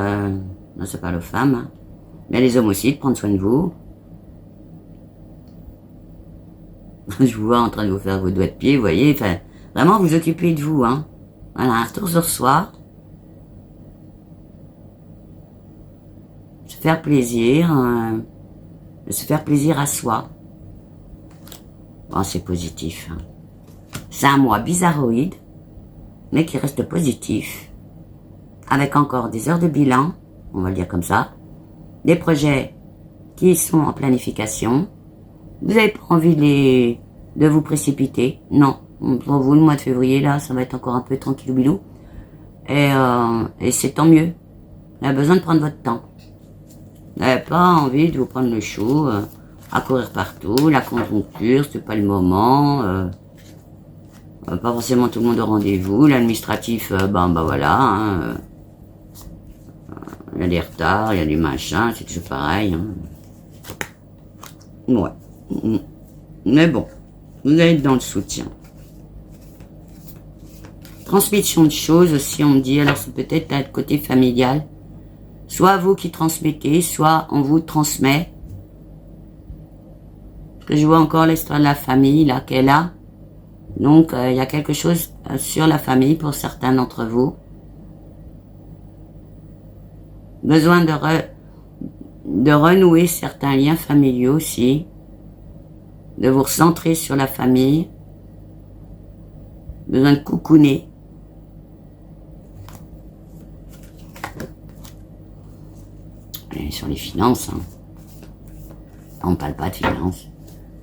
non, c'est pas les femmes, hein. Mais les hommes aussi, de prendre soin de vous. Je vous vois en train de vous faire vos doigts de pied, vous voyez, enfin, vraiment vous occuper de vous, hein. Voilà, un retour sur soi. Se faire plaisir, se faire plaisir à soi. Bon, c'est positif. Hein. C'est un mois bizarroïde, mais qui reste positif. Avec encore des heures de bilan, on va le dire comme ça. Des projets qui sont en planification. Vous n'avez pas envie de vous précipiter. Non. Pour vous, le mois de février, là, ça va être encore un peu tranquille bilou. Et c'est tant mieux. Vous avez besoin de prendre votre temps. Vous n'avez pas envie de vous prendre le chou, à courir partout, la conjoncture, c'est pas le moment, pas forcément tout le monde au rendez-vous, l'administratif, voilà, hein, il y a des retards, il y a des machins, c'est toujours pareil. Hein. Ouais. Mais bon, vous allez être dans le soutien. Transmission de choses aussi, on me dit, alors c'est peut-être à côté familial. Soit vous qui transmettez, soit on vous transmet. Parce que je vois encore l'histoire de la famille, là, qu'elle a. Donc, il y a quelque chose sur la famille pour certains d'entre vous. Besoin de renouer certains liens familiaux aussi. De vous recentrer sur la famille. Besoin de coucouner. Et sur les finances, hein. On ne parle pas de finances.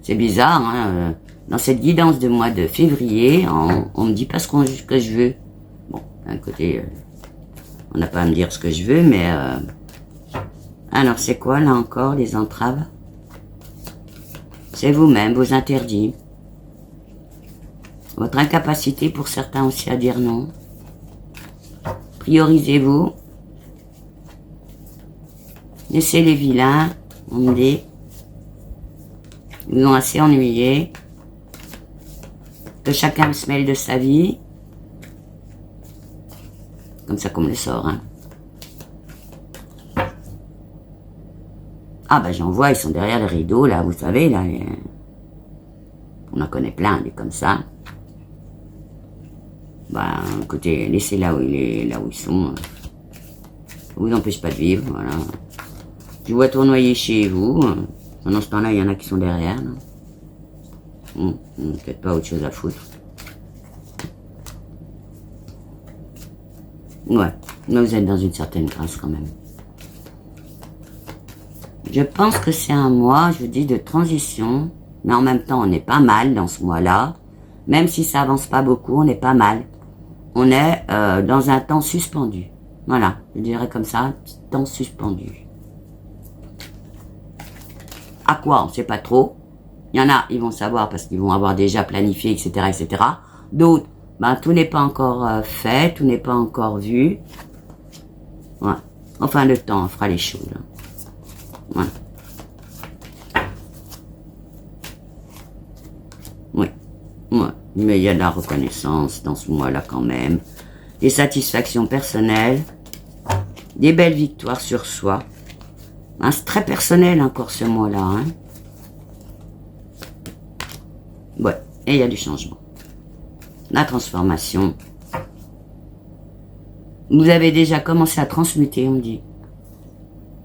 C'est bizarre, hein. Dans cette guidance de mois de février, on me dit pas ce que je veux. Bon, d'un côté, on n'a pas à me dire ce que je veux, mais... Alors, c'est quoi, là encore, les entraves? C'est vous-même, vos interdits. Votre incapacité pour certains aussi à dire non. Priorisez-vous. Laissez les vilains, on me dit. Ils nous ont assez ennuyés. Que chacun se mêle de sa vie. Comme ça qu'on me le sort, hein. Ah, ben j'en vois, ils sont derrière les rideaux, là, vous savez, là. On en connaît plein, des comme ça. Ben, écoutez, laissez là où ils sont. Ça vous empêche pas de vivre, voilà. Je vois tournoyer chez vous. Pendant ce temps-là, il y en a qui sont derrière, là. Peut-être pas autre chose à foutre. Ouais, mais vous êtes dans une certaine grâce quand même. Je pense que c'est un mois, je vous dis, de transition, mais en même temps, on est pas mal dans ce mois-là. Même si ça avance pas beaucoup, on est pas mal. On est dans un temps suspendu. Voilà, je dirais comme ça, temps suspendu. À quoi, on sait pas trop. Il y en a, ils vont savoir parce qu'ils vont avoir déjà planifié, etc., etc. D'autres, ben, tout n'est pas encore fait, tout n'est pas encore vu. Ouais. Enfin, le temps fera les choses. Ouais. Oui. Ouais. Mais il y a de la reconnaissance dans ce mois-là quand même. Des satisfactions personnelles. Des belles victoires sur soi. Hein, c'est très personnel encore ce mois-là. Hein. Ouais. Et il y a du changement. La transformation. Vous avez déjà commencé à transmuter, on me dit.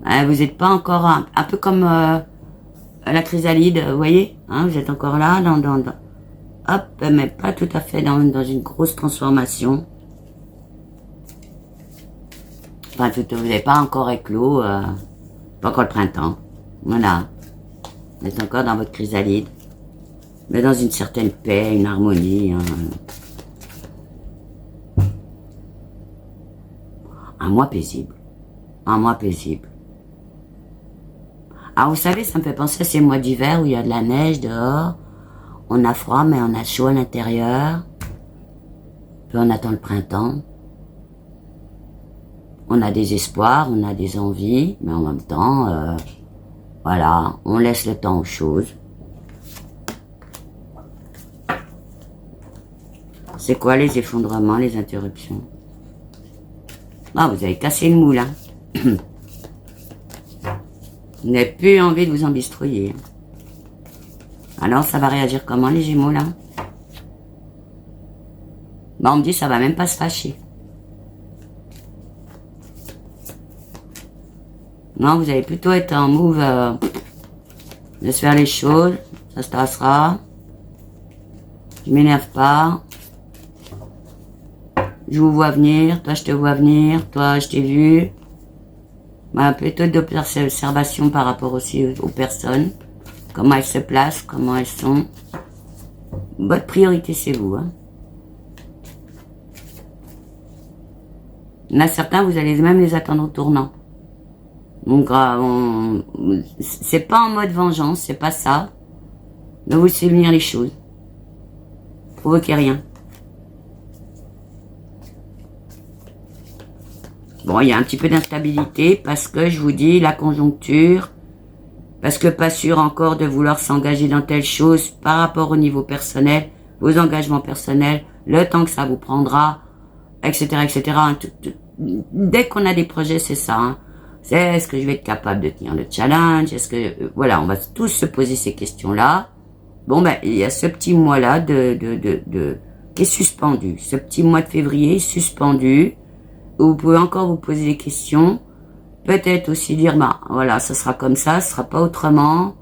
Hein, vous n'êtes pas encore un peu comme la chrysalide, vous voyez, hein, vous êtes encore là, hop, mais pas tout à fait dans une grosse transformation. Enfin, vous n'avez pas encore éclos, pas encore le printemps. Voilà. Vous êtes encore dans votre chrysalide. Mais dans une certaine paix, une harmonie. Hein. Un mois paisible. Un mois paisible. Ah, vous savez, ça me fait penser à ces mois d'hiver où il y a de la neige dehors. On a froid, mais on a chaud à l'intérieur. Puis on attend le printemps. On a des espoirs, on a des envies, mais en même temps, voilà, on laisse le temps aux choses. C'est quoi les effondrements, les interruptions? Ah, vous avez cassé le moule, hein. Vous n'avez plus envie de vous embistrouiller. Alors, ça va réagir comment, les Gémeaux, là? Bah, on me dit, ça va même pas se fâcher. Non, vous allez plutôt être en move, laisse faire les choses, ça se passera. Je m'énerve pas. Je vous vois venir, toi je te vois venir, toi je t'ai vu. Bah, plutôt d'observation par rapport aussi aux personnes. Comment elles se placent, comment elles sont. Votre priorité c'est vous. Hein. Il y en a certains, vous allez même les attendre au tournant. Donc, c'est pas en mode vengeance, c'est pas ça. Mais vous laissez venir les choses. Provoquez rien. Bon, il y a un petit peu d'instabilité parce que, je vous dis, la conjoncture, parce que pas sûr encore de vouloir s'engager dans telle chose par rapport au niveau personnel, vos engagements personnels, le temps que ça vous prendra, etc., etc. Dès qu'on a des projets, c'est ça. Hein. Est-ce que je vais être capable de tenir le challenge? Est-ce que, voilà, on va tous se poser ces questions-là. Bon, ben, il y a ce petit mois-là qui est suspendu. Ce petit mois de février est suspendu. Où vous pouvez encore vous poser des questions. Peut-être aussi dire, bah, voilà, ça sera comme ça, ce sera pas autrement.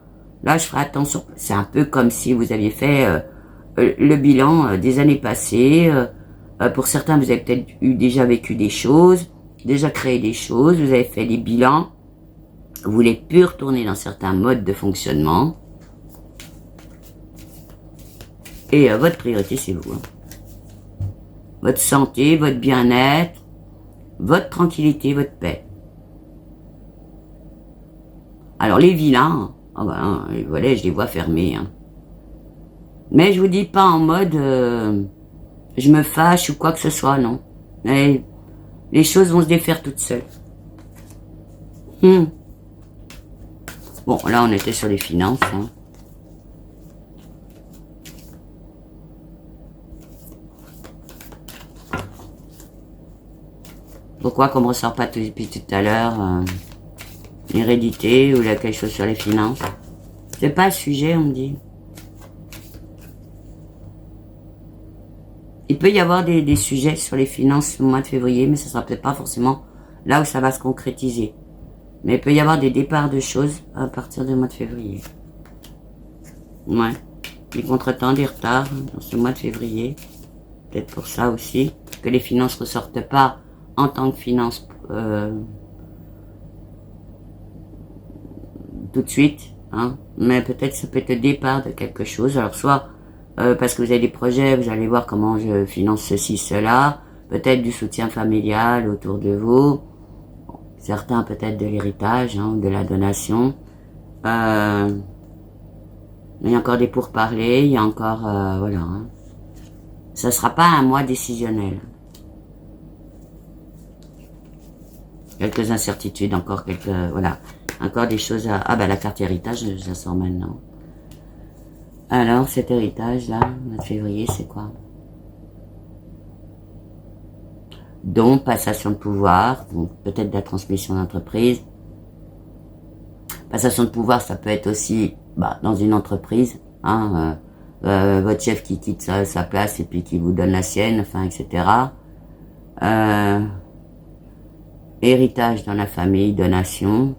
Là, je ferai attention. C'est un peu comme si vous aviez fait le bilan des années passées. Pour certains, vous avez peut-être déjà vécu des choses, déjà créé des choses, vous avez fait des bilans. Vous voulez plus retourner dans certains modes de fonctionnement. Et votre priorité, c'est vous. Hein. Votre santé, votre bien-être, votre tranquillité, votre paix. Alors les vilains, oh ben, voilà, je les vois fermés. Hein. Mais je vous dis pas en mode je me fâche ou quoi que ce soit, non. Mais les choses vont se défaire toutes seules. Bon, là on était sur les finances. Hein. Pourquoi qu'on me ressort pas depuis tout à l'heure l'hérédité ou quelque chose sur les finances? C'est pas le sujet, on me dit. Il peut y avoir des sujets sur les finances au mois de février, mais ce sera peut-être pas forcément là où ça va se concrétiser. Mais il peut y avoir des départs de choses à partir du mois de février. Ouais. Des contretemps, des retards dans ce mois de février. Peut-être pour ça aussi. Que les finances ressortent pas en tant que finances tout de suite. Hein. Mais peut-être ça peut être le départ de quelque chose. Alors soit parce que vous avez des projets, vous allez voir comment je finance ceci, cela. Peut-être du soutien familial autour de vous. Certains peut-être de l'héritage, hein, de la donation. Il y a encore des pourparlers, il y a encore... voilà. Hein. Ça sera pas un mois décisionnel. Quelques incertitudes, encore quelques... Voilà. Encore des choses à... Ah bah la carte héritage, je la sors maintenant. Alors, cet héritage-là, mois de février, c'est quoi? Don, passation de pouvoir, peut-être de la transmission d'entreprise. Passation de pouvoir, ça peut être aussi dans une entreprise, hein, votre chef qui quitte sa place et puis qui vous donne la sienne, enfin, etc. Héritage dans la famille, donation.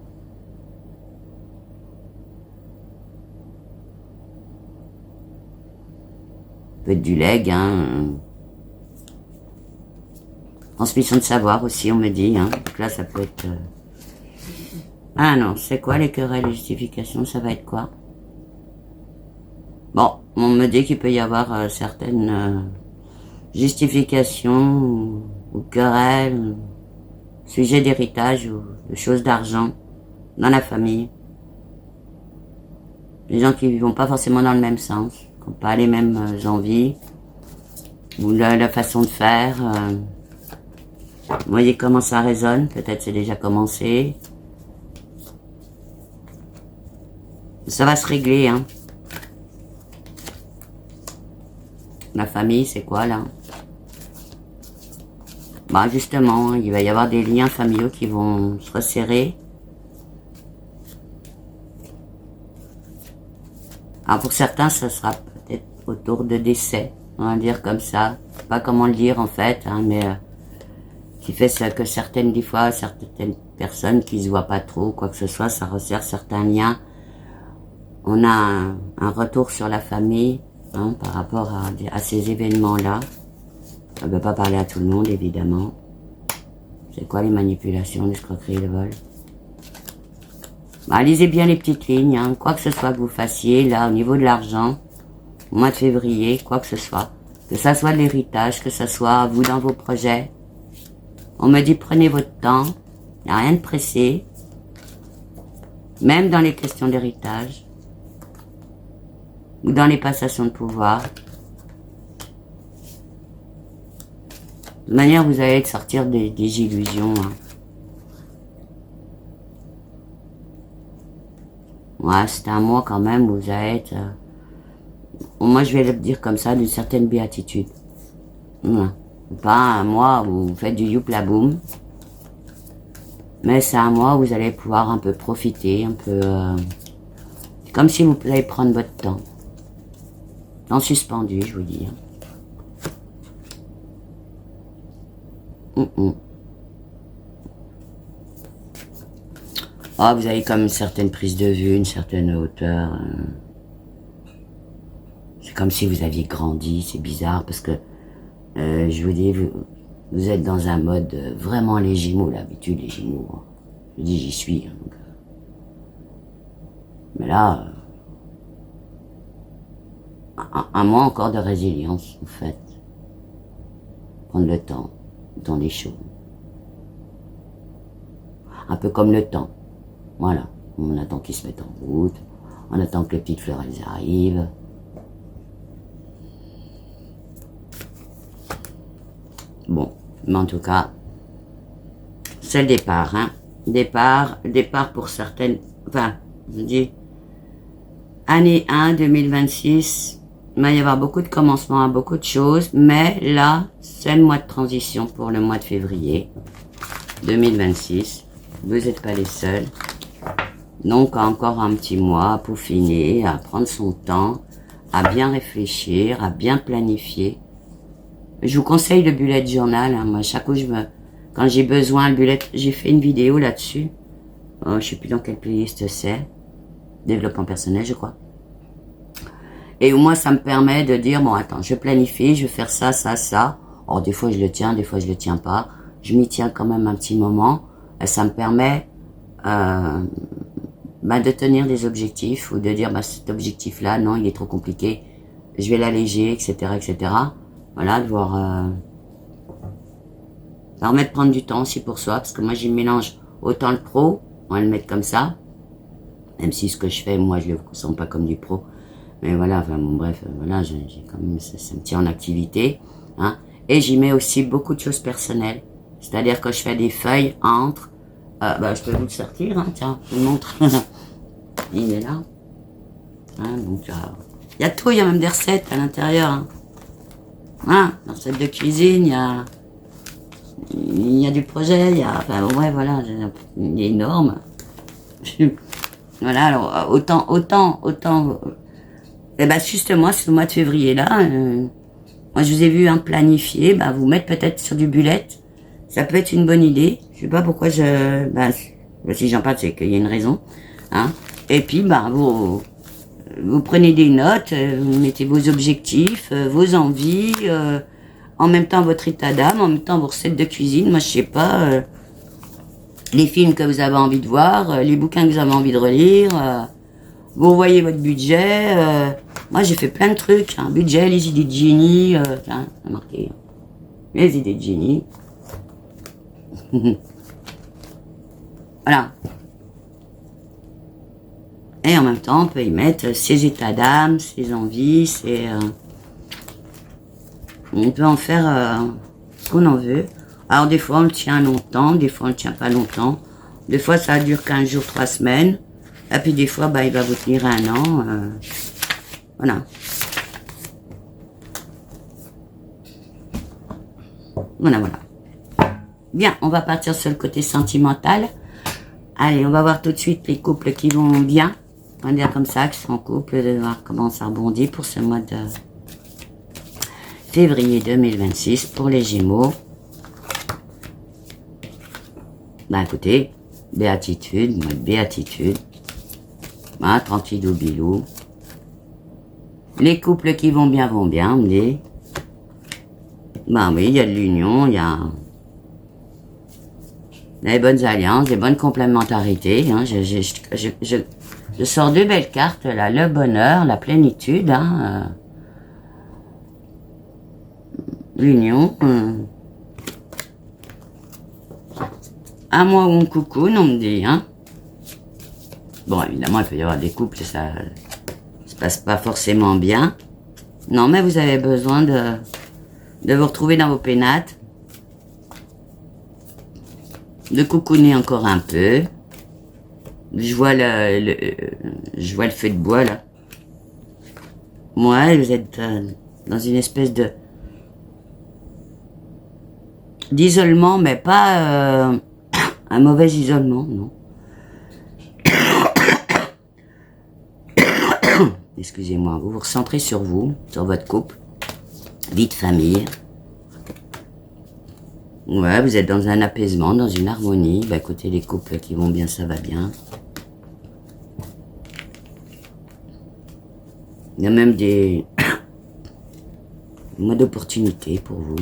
Peut être du legs, hein. Transmission de savoir aussi, on me dit, hein. Donc là, ça peut être... Ah non, c'est quoi les querelles et justifications? Ça va être quoi? Bon, on me dit qu'il peut y avoir certaines justifications ou querelles, sujets d'héritage ou de choses d'argent dans la famille. Les gens qui ne vont pas forcément dans le même sens, qui n'ont pas les mêmes envies, ou la façon de faire. Vous voyez comment ça résonne, peut-être c'est déjà commencé. Ça va se régler, hein. La famille, c'est quoi, là? Justement, il va y avoir des liens familiaux qui vont se resserrer. Alors, pour certains, ça sera peut-être autour de décès, on va dire comme ça. Je sais pas comment le dire, en fait, hein, mais... qui fait que certaines personnes qui se voient pas trop, quoi que ce soit, ça resserre certains liens. On a un retour sur la famille, hein, par rapport à ces événements-là. On ne peut pas parler à tout le monde, évidemment. C'est quoi les manipulations, l'escroquerie, le vol? Lisez bien les petites lignes, hein, quoi que ce soit que vous fassiez, là, au niveau de l'argent, au mois de février, quoi que ce soit. Que ça soit de l'héritage, que ça soit vous dans vos projets. On me dit prenez votre temps, il n'y a rien de pressé. Même dans les questions d'héritage. Ou dans les passations de pouvoir. De toute manière, vous allez sortir des illusions. Hein. Ouais, c'est un mois quand même où vous allez être... moi, je vais le dire comme ça, d'une certaine béatitude. Ouais. Pas un mois où vous faites du youpla boum. Mais c'est un mois où vous allez pouvoir un peu profiter, un peu... c'est comme si vous allez prendre votre temps. En suspendu, je vous dis. Oh, vous avez comme une certaine prise de vue, une certaine hauteur. C'est comme si vous aviez grandi, c'est bizarre, parce que, je vous dis, vous êtes dans un mode vraiment les Gémeaux, l'habitude, les Gémeaux. Hein. Je dis, j'y suis. Hein, donc, mais là... un mois encore de résilience, en fait. Prendre le temps des choses. Un peu comme le temps. Voilà. On attend qu'ils se mettent en route. On attend que les petites fleurs, elles arrivent. Bon. Mais en tout cas, c'est le départ, hein. Départ pour certaines... Enfin, je dis... Année 1, 2026... Il va y avoir beaucoup de commencements, beaucoup de choses, mais là, c'est le mois de transition pour le mois de février. 2026. Vous n'êtes pas les seuls. Donc, encore un petit mois à peaufiner, à prendre son temps, à bien réfléchir, à bien planifier. Je vous conseille le bullet journal. Hein. Moi, chaque fois quand j'ai besoin, le bullet, j'ai fait une vidéo là-dessus. Je sais plus dans quelle playlist c'est. Développement personnel, je crois. Et au moins, ça me permet de dire, bon, attends, je planifie, je vais faire ça, ça, ça. Alors, des fois, je le tiens, des fois, je le tiens pas. Je m'y tiens quand même un petit moment. Et ça me permet de tenir des objectifs ou de dire, cet objectif-là, non, il est trop compliqué. Je vais l'alléger, etc., etc. Voilà, de voir... ça permet de prendre du temps aussi pour soi, parce que moi, j'y mélange autant le pro, on va le mettre comme ça. Même si ce que je fais, moi, je le sens pas comme du pro. Mais voilà, enfin bon, bref, voilà, j'ai quand même, ça me tient en activité, hein. Et j'y mets aussi beaucoup de choses personnelles. C'est-à-dire que je fais des feuilles entre, je peux vous le sortir, hein, tiens, je vous montre. Il est là. Hein, donc, il y a tout, il y a même des recettes à l'intérieur, hein. Hein, des recettes de cuisine, il y a du projet, il y a, enfin, ouais, voilà, il est énorme. Voilà, alors, autant, justement, c'est le mois de février, là, moi, je vous ai vu planifier, vous mettre peut-être sur du bullet. Ça peut être une bonne idée. Je sais pas pourquoi si j'en parle, c'est qu'il y a une raison, hein. Et puis, vous prenez des notes, vous mettez vos objectifs, vos envies, en même temps votre état d'âme, en même temps vos recettes de cuisine. Moi, je sais pas, les films que vous avez envie de voir, les bouquins que vous avez envie de relire, vous voyez votre budget. Moi, j'ai fait plein de trucs. Hein. Budget, les idées de génie. Tiens, on a marqué. Les idées de génie. Voilà. Et en même temps, on peut y mettre ses états d'âme, ses envies, on peut en faire ce qu'on en veut. Alors, des fois, on le tient longtemps, des fois, on le tient pas longtemps. Des fois, ça dure 15 jours, 3 semaines. Et puis, des fois, il va vous tenir 1 an. Voilà. Voilà. Bien, on va partir sur le côté sentimental. Allez, on va voir tout de suite les couples qui vont bien. On va dire comme ça, qui sont en couple, de voir comment ça rebondit pour ce mois de février 2026 pour les Gémeaux. Écoutez, béatitude, mois de béatitude. Tranquillou bilou. Les couples qui vont bien, on me dit. Oui, il y a de l'union, il y a des bonnes alliances, des bonnes complémentarités. Hein. Je sors 2 belles cartes, là, le bonheur, la plénitude, hein, l'union. Un mois où on coucoune, on me dit. Hein. Bon, évidemment, il peut y avoir des couples, ça se passe pas forcément bien. Non, mais vous avez besoin de vous retrouver dans vos pénates. De coucouner encore un peu. Je vois je vois le feu de bois, là. Ouais, vous êtes dans une espèce d'isolement, mais pas un mauvais isolement, non. Excusez-moi, vous vous recentrez sur vous, sur votre couple, vie de famille. Ouais, vous êtes dans un apaisement, dans une harmonie. Écoutez, les couples qui vont bien, ça va bien. Il y a même des mois d'opportunité pour vous.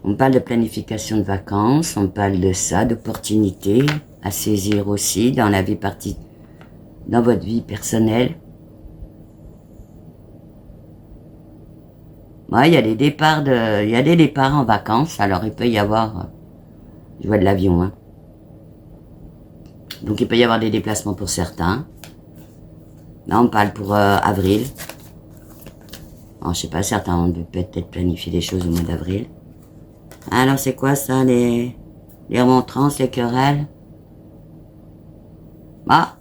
On parle de planification de vacances, on parle de ça, d'opportunités à saisir aussi dans la vie dans votre vie personnelle. Ouais, il y a des départs en vacances, alors il peut y avoir, je vois de l'avion, hein. Donc il peut y avoir des déplacements pour certains. Là, on parle pour avril. Alors, je sais pas, certains ont peut-être planifié des choses au mois d'avril. Alors, c'est quoi ça, les remontrances, les querelles?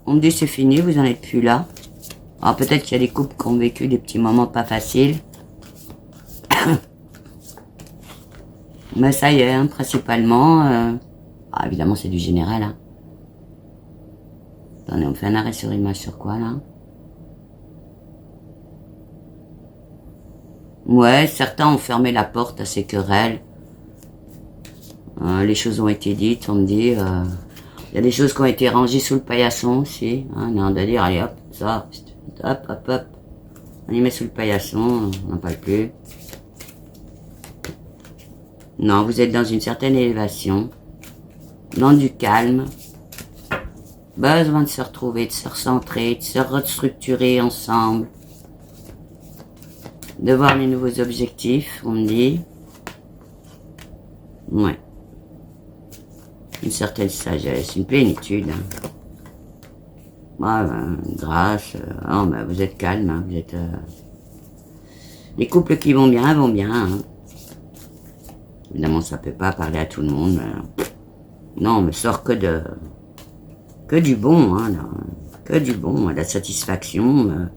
On me dit c'est fini, vous en êtes plus là. Alors, peut-être qu'il y a des couples qui ont vécu des petits moments pas faciles. Mais ça y est, hein, principalement... Ah, évidemment, c'est du général. Hein. Attendez, on fait un arrêt sur image sur quoi, là? Ouais, certains ont fermé la porte à ces querelles. Les choses ont été dites, on me dit. Il y a des choses qui ont été rangées sous le paillasson aussi. Hein, on a de dire, allez hop, ça, hop, hop, hop. On y met sous le paillasson, on n'en parle plus. Non, vous êtes dans une certaine élévation, dans du calme. Besoin de se retrouver, de se recentrer, de se restructurer ensemble. De voir les nouveaux objectifs, on me dit. Ouais. Une certaine sagesse, une plénitude. Hein. Ouais, ben, grâce. Oh, ben, vous êtes calme, hein, vous êtes... Les couples qui vont bien, vont bien. Hein. Évidemment, ça peut pas parler à tout le monde. Mais... Non, on me sort que du bon, hein, là. Que du bon, la satisfaction.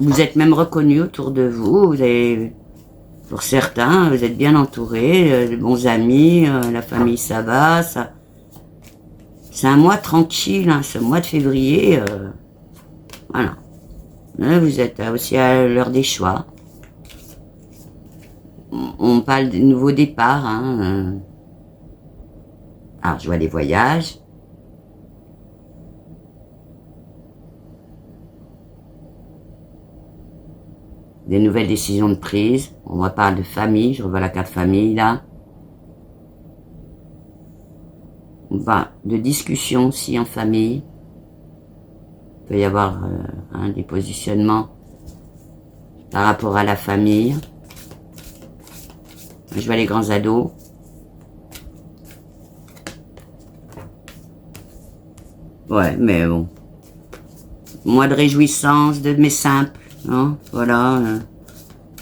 Vous êtes même reconnu autour de vous, vous avez, pour certains, vous êtes bien entourés, de bons amis, la famille ça va, ça... C'est un mois tranquille, hein, ce mois de février, voilà. Vous êtes aussi à l'heure des choix. On parle de nouveaux départs, hein. Alors, je vois les voyages. Des nouvelles décisions de prise. On reparle de famille, je revois la carte famille là. On va de discussion aussi en famille. Il peut y avoir des positionnements par rapport à la famille. Je vois les grands ados. Ouais, mais bon. Mois de réjouissance, de mes simples. Hein, voilà,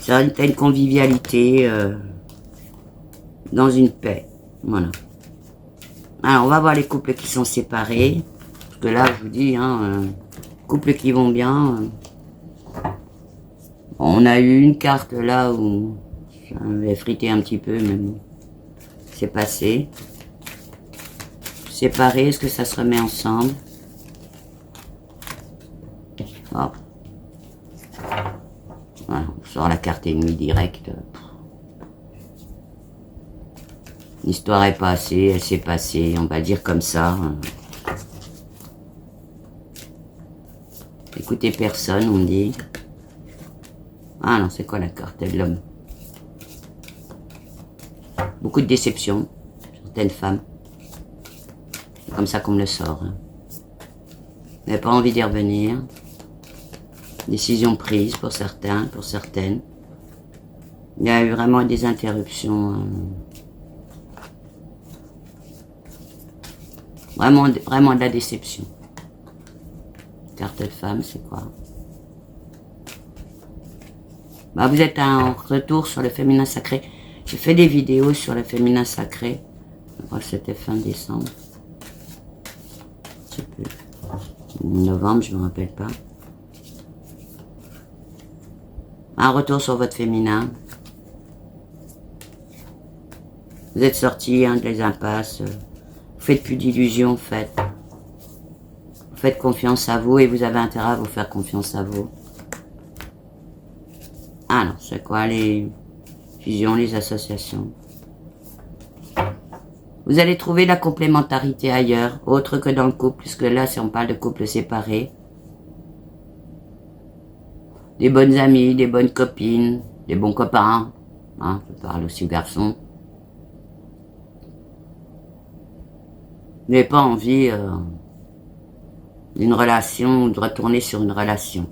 certaine convivialité dans une paix, voilà. Alors on va voir les couples qui sont séparés, parce que là je vous dis, hein, couples qui vont bien. On a eu une carte là où ça avait frité un petit peu, mais bon, c'est passé. Séparés, est-ce que ça se remet ensemble? Oh. Voilà, on sort la carte ennemie directe. L'histoire est passée, elle s'est passée, on va le dire comme ça. Écoutez personne, on me dit. Ah non, c'est quoi la carte de l'homme? Beaucoup de déception, certaines femmes. C'est comme ça qu'on me le sort. Hein. Vous n'avez pas envie d'y revenir. Décision prise pour certains, pour certaines. Il y a eu vraiment des interruptions. Vraiment de la déception. Carte de femme, c'est quoi? Bah, vous êtes en retour sur le féminin sacré. J'ai fait des vidéos sur le féminin sacré. Je crois que c'était fin décembre. Je sais plus. Novembre, je ne me rappelle pas. Un retour sur votre féminin. Vous êtes sorti des impasses. Vous faites plus d'illusions, faites. Vous faites confiance à vous et vous avez intérêt à vous faire confiance à vous. Ah non, c'est quoi les fusions, les associations? Vous allez trouver la complémentarité ailleurs, autre que dans le couple, puisque là, si on parle de couple séparé, des bonnes amies, des bonnes copines, des bons copains, hein, je parle aussi aux garçons. Vous n'avez pas envie d'une relation ou de retourner sur une relation.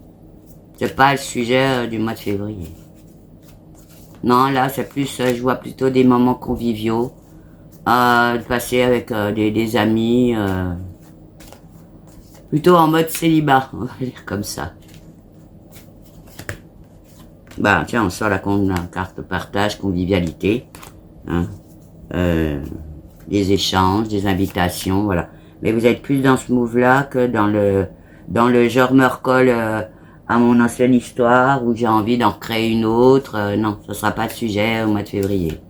C'est pas le sujet du mois de février. Non, là, c'est plus, je vois plutôt des moments conviviaux, de passer avec des amis, plutôt en mode célibat, on va dire comme ça. Bah, tiens, on sort la carte partage, convivialité, hein, des échanges, des invitations, voilà. Mais vous êtes plus dans ce move-là que dans dans le genre me recolle à mon ancienne histoire ou j'ai envie d'en créer une autre. Non, ce sera pas le sujet au mois de février.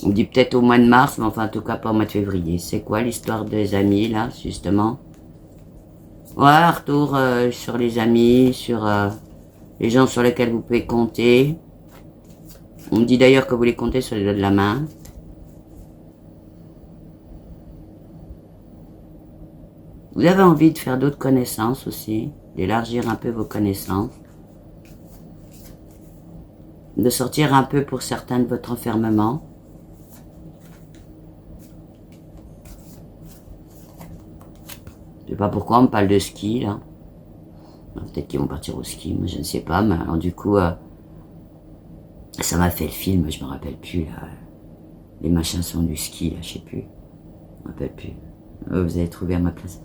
On dit peut-être au mois de mars, mais enfin en tout cas pas au mois de février. C'est quoi l'histoire des amis là, justement? Ouais, un retour sur les amis, sur les gens sur lesquels vous pouvez compter. On me dit d'ailleurs que vous les comptez sur les doigts de la main. Vous avez envie de faire d'autres connaissances aussi, d'élargir un peu vos connaissances, de sortir un peu pour certains de votre enfermement. Je sais pas pourquoi on me parle de ski là. Peut-être qu'ils vont partir au ski, moi je ne sais pas, mais alors du coup, ça m'a fait le film, je me rappelle plus là. Les machins sont du ski là, je sais plus. Je me rappelle plus. Vous avez trouvé à ma place.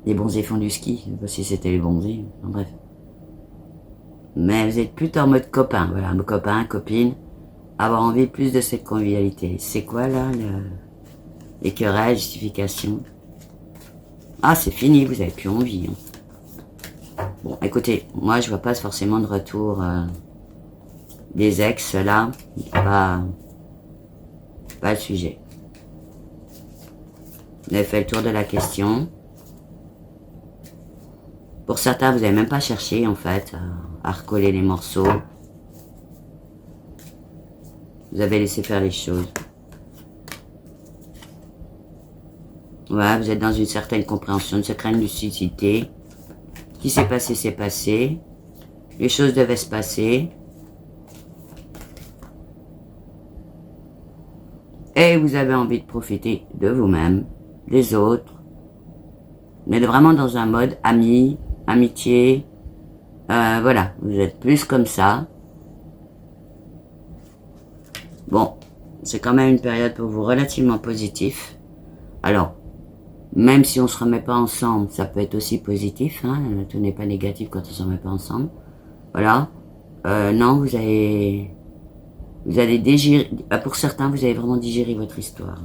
Les bonzés font du ski, je sais pas si c'était les bonzés, enfin, bref. Mais vous êtes plutôt en mode copain, voilà, copain, copine, avoir envie de plus de cette convivialité. C'est quoi là, les querelles, justifications? Ah, c'est fini, vous avez plus envie. Hein. Bon, écoutez, moi je vois pas forcément de retour des ex là, pas le sujet. Vous avez fait le tour de la question. Pour certains, vous n'avez même pas cherché, en fait, à recoller les morceaux. Vous avez laissé faire les choses. Ouais, vous êtes dans une certaine compréhension, une certaine lucidité. Ce qui s'est passé, c'est passé. Les choses devaient se passer. Et vous avez envie de profiter de vous-même, des autres. Mais vraiment dans un mode ami, amitié, voilà, vous êtes plus comme ça. Bon, c'est quand même une période pour vous relativement positif. Alors, même si on se remet pas ensemble, ça peut être aussi positif, hein, tout n'est pas négatif quand on se remet pas ensemble. Voilà, non, vous allez digérer, pour certains, vous avez vraiment digéré votre histoire.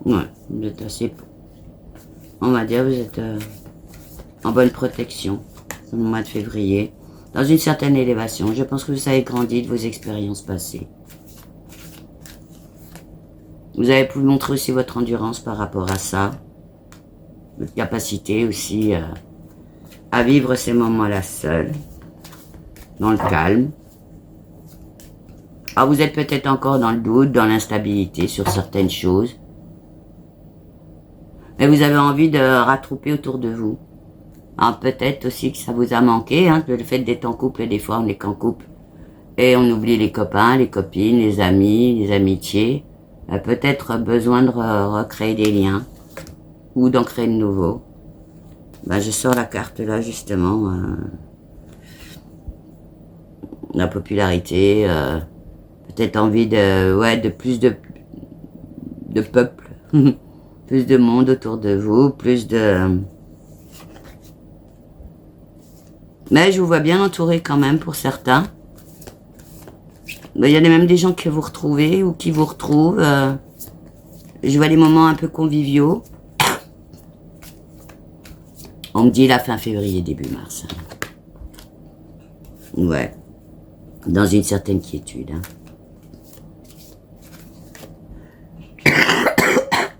Ouais, vous êtes assez... On va dire, vous êtes en bonne protection, au mois de février, dans une certaine élévation. Je pense que vous avez grandi de vos expériences passées. Vous avez pu montrer aussi votre endurance par rapport à ça, votre capacité aussi à vivre ces moments-là seul, dans le calme. Alors vous êtes peut-être encore dans le doute, dans l'instabilité sur certaines choses. Mais vous avez envie de rattrouper autour de vous. Alors peut-être aussi que ça vous a manqué, hein, le fait d'être en couple, des fois on n'est qu'en couple. Et on oublie les copains, les copines, les amis, les amitiés. Peut-être besoin de recréer des liens. Ou d'en créer de nouveaux. Je sors la carte là justement. La popularité. Peut-être envie de plus de peuple. Plus de monde autour de vous, plus de... Mais je vous vois bien entouré quand même pour certains. Il y a même des gens que vous retrouvez ou qui vous retrouvent. Je vois des moments un peu conviviaux. On me dit la fin février, début mars. Ouais. Dans une certaine quiétude. Hein.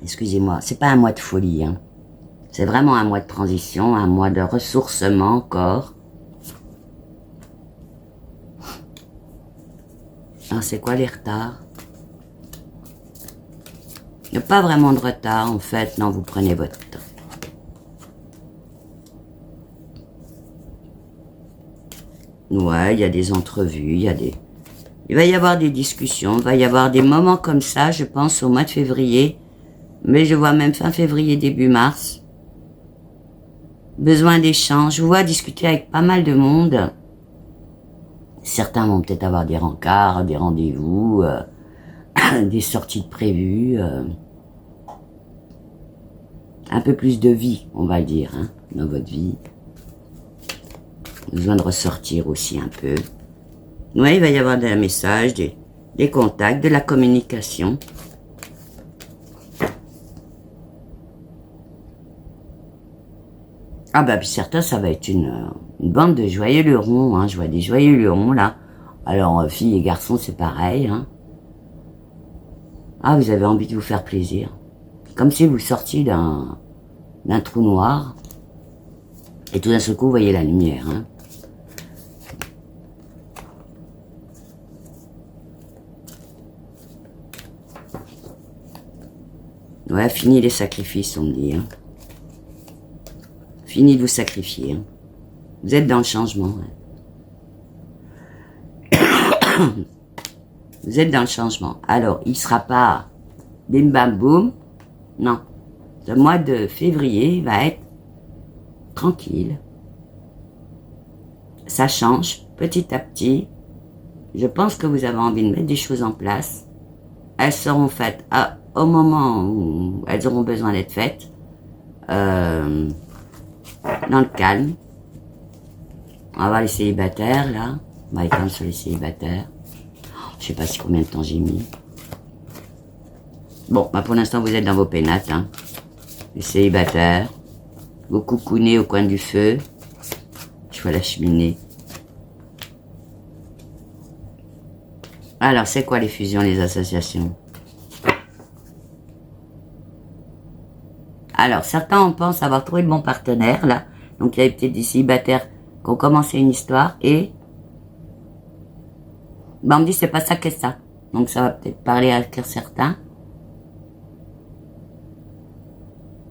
Excusez-moi, c'est pas un mois de folie, hein. C'est vraiment un mois de transition, un mois de ressourcement encore. Alors c'est quoi les retards? Il n'y a pas vraiment de retard en fait, non, vous prenez votre temps. Ouais, il y a des entrevues, il va y avoir des discussions, il va y avoir des moments comme ça, je pense, au mois de février. Mais je vois même fin février, début mars. Besoin d'échanges. Je vous vois discuter avec pas mal de monde. Certains vont peut-être avoir des rencarts, des rendez-vous, des sorties de prévues. Un peu plus de vie, on va le dire, hein, dans votre vie. Besoin de ressortir aussi un peu. Ouais, il va y avoir des messages, des contacts, de la communication. Ah bah, puis certains, ça va être une bande de joyeux lurons, hein. Je vois des joyeux lurons, là. Alors, filles et garçons, c'est pareil, hein. Ah, vous avez envie de vous faire plaisir. Comme si vous sortiez d'un trou noir. Et tout d'un seul coup, vous voyez la lumière, hein. Ouais, fini les sacrifices, on me dit, hein. Fini de vous sacrifier, hein. Vous êtes dans le changement, ouais. Vous êtes dans le changement. Alors, il ne sera pas bim bam boum. Non. Le mois de février va être tranquille. Ça change petit à petit. Je pense que vous avez envie de mettre des choses en place. Elles seront faites au moment où elles auront besoin d'être faites. Dans le calme. On va voir les célibataires, là. On va éteindre sur les célibataires. Je sais pas si combien de temps j'ai mis. Bon, bah pour l'instant, vous êtes dans vos pénates, hein. Les célibataires. Vous coucounez au coin du feu. Je vois la cheminée. Alors, c'est quoi les fusions, les associations? Alors, certains en pensent avoir trouvé le bon partenaire, là. Donc, il y a peut-être des célibataires qui ont commencé une histoire et... Ben, on me dit, c'est pas ça que ça. Donc, ça va peut-être parler à certains.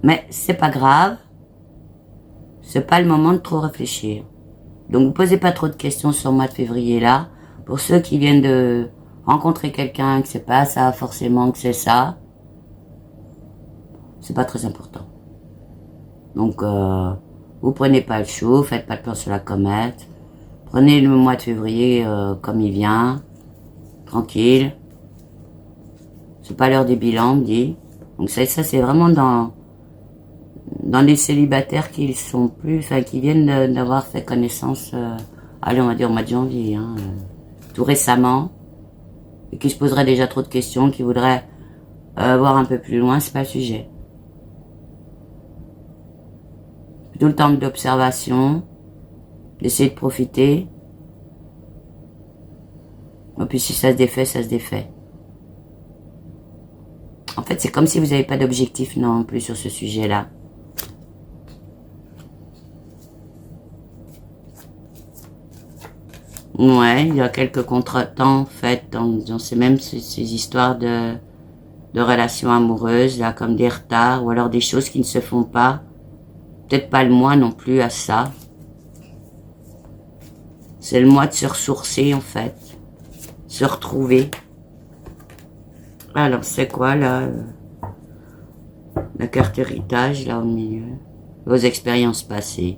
Mais c'est pas grave. C'est pas le moment de trop réfléchir. Donc, vous posez pas trop de questions sur le mois de février, là. Pour ceux qui viennent de rencontrer quelqu'un, que c'est pas ça, forcément que c'est ça. C'est pas très important. Donc, vous prenez pas le chaud, faites pas de plan sur la comète. Prenez le mois de février comme il vient, tranquille. C'est pas l'heure des bilans, on me dit. Donc ça c'est vraiment dans les célibataires qui sont plus, enfin qui viennent d'avoir fait connaissance, allez on va dire au mois de janvier, hein, tout récemment, et qui se poseraient déjà trop de questions, qui voudraient voir un peu plus loin, c'est pas le sujet. Tout le temps d'observation, d'essayer de profiter. Et puis si ça se défait, ça se défait. En fait, c'est comme si vous n'avez pas d'objectif non plus sur ce sujet-là. Ouais, il y a quelques contretemps faits dans ces histoires de relations amoureuses, là, comme des retards, ou alors des choses qui ne se font pas. Peut-être pas le mois non plus à ça. C'est le mois de se ressourcer, en fait. Se retrouver. Alors, c'est quoi, là? La carte héritage, là, au milieu. Vos expériences passées.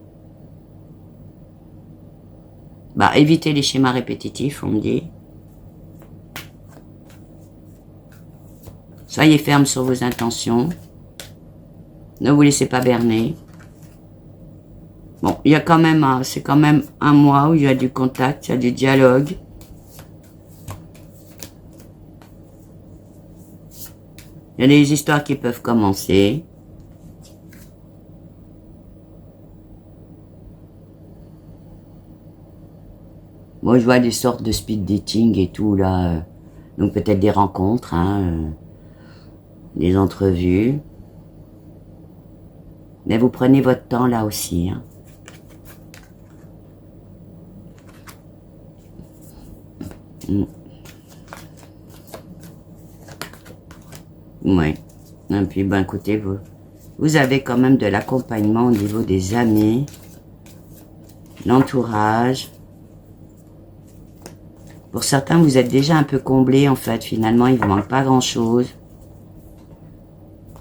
Bah, évitez les schémas répétitifs, on me dit. Soyez ferme sur vos intentions. Ne vous laissez pas berner. Bon, il y a quand même, c'est quand même un mois où il y a du contact, il y a du dialogue. Il y a des histoires qui peuvent commencer. Moi, je vois des sortes de speed dating et tout, là. Donc peut-être des rencontres, hein, des entrevues. Mais vous prenez votre temps là aussi, hein. Ouais. Et puis, ben, écoutez, vous avez quand même de l'accompagnement au niveau des amis, l'entourage. Pour certains, vous êtes déjà un peu comblés, en fait. Finalement, il ne vous manque pas grand-chose.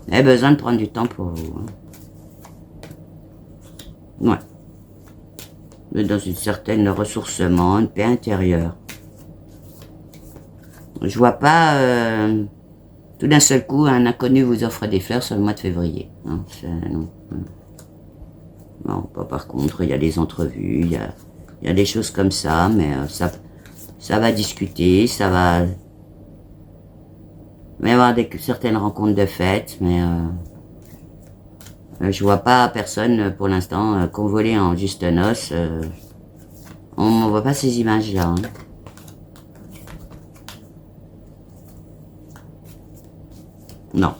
Vous avez besoin de prendre du temps pour vous, hein. Ouais. Vous êtes dans une certaine ressourcement, une paix intérieure. Je vois pas... tout d'un seul coup, un inconnu vous offre des fleurs sur le mois de février. Hein, non. Non, pas par contre, il y a des entrevues, il y a des choses comme ça, mais ça va discuter, ça va... Il va y avoir certaines rencontres de fête, mais Je vois pas personne pour l'instant convoler en juste noces. On voit pas ces images-là. Hein. Non.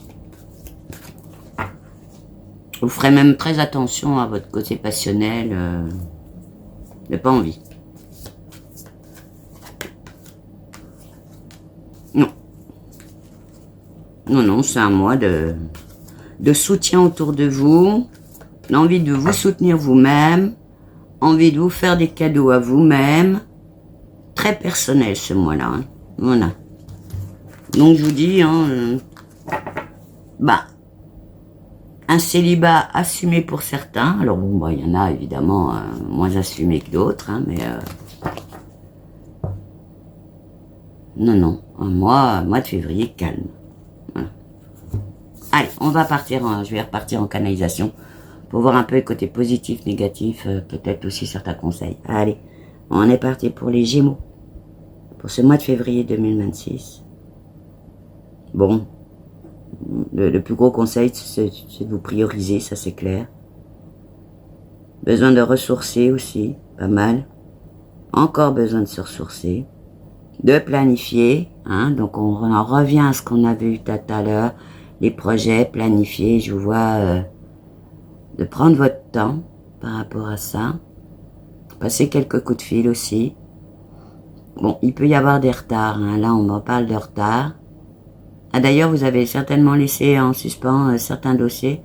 Vous ferez même très attention à votre côté passionnel. J'ai pas envie. Non. Non, non, c'est un mois de soutien autour de vous. L'envie de vous soutenir vous-même. Envie de vous faire des cadeaux à vous-même. Très personnel ce mois-là. Hein. Voilà. Donc je vous dis, hein, un célibat assumé pour certains. Alors bon, bah, il y en a évidemment moins assumés que d'autres, hein, mais non, un mois de février calme. Voilà. Allez, on va partir, je vais repartir en canalisation pour voir un peu le côté positif, négatif, peut-être aussi certains conseils. Allez, on est parti pour les Gémeaux, pour ce mois de février 2026. Bon, le plus gros conseil, c'est de vous prioriser, ça c'est clair. Besoin de ressourcer aussi, pas mal. Encore besoin de se ressourcer. De planifier, hein, donc on en revient à ce qu'on a vu tout à l'heure. Les projets planifiés, je vous vois de prendre votre temps par rapport à ça. Passer quelques coups de fil aussi. Bon, il peut y avoir des retards, hein, là on en parle de retard. Ah, d'ailleurs, vous avez certainement laissé en suspens certains dossiers.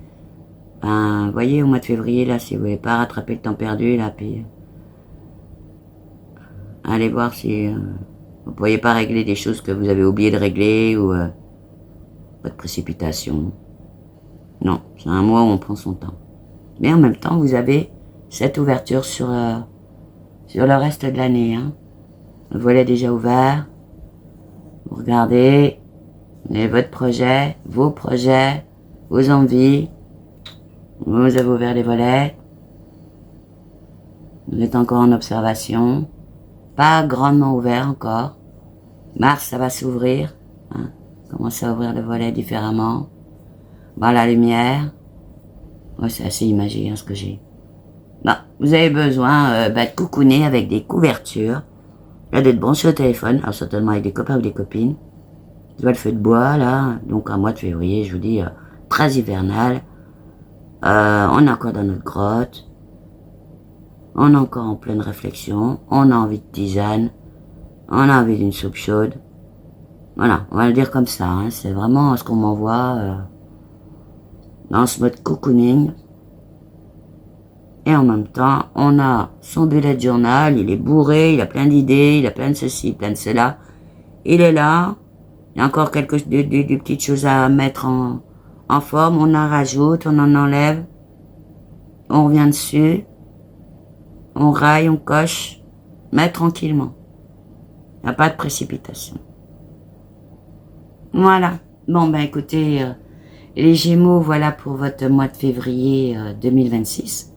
Ben, voyez, au mois de février, là, si vous voulez pas rattraper le temps perdu, là, puis allez voir si vous pourriez pas régler des choses que vous avez oublié de régler ou pas de précipitation. Non, c'est un mois où on prend son temps. Mais en même temps, vous avez cette ouverture sur le reste de l'année. Hein. Le volet est déjà ouvert. Vous regardez. Et votre projet, vos projets, vos envies, vous avez ouvert les volets, vous êtes encore en observation, pas grandement ouvert encore. Mars, ça va s'ouvrir, hein. Commencez à ouvrir le volet différemment, voir la lumière. Ouais, c'est assez imagé, hein, ce que j'ai. Bon, vous avez besoin de coucouner avec des couvertures, là d'être branché au téléphone, alors certainement avec des copains ou des copines. Tu vois le feu de bois, là, donc un mois de février, je vous dis, très hivernal. On est encore dans notre grotte. On est encore en pleine réflexion. On a envie de tisane. On a envie d'une soupe chaude. Voilà, on va le dire comme ça. Hein, c'est vraiment ce qu'on m'envoie dans ce mode cocooning. Et en même temps, on a son bullet journal. Il est bourré, il a plein d'idées, il a plein de ceci, plein de cela. Il est là. Il y a encore des petites choses à mettre en forme. On en rajoute, on en enlève. On revient dessus. On raille, on coche. Mais tranquillement. Il n'y a pas de précipitation. Voilà. Bon, ben écoutez, les Gémeaux, voilà pour votre mois de février 2026.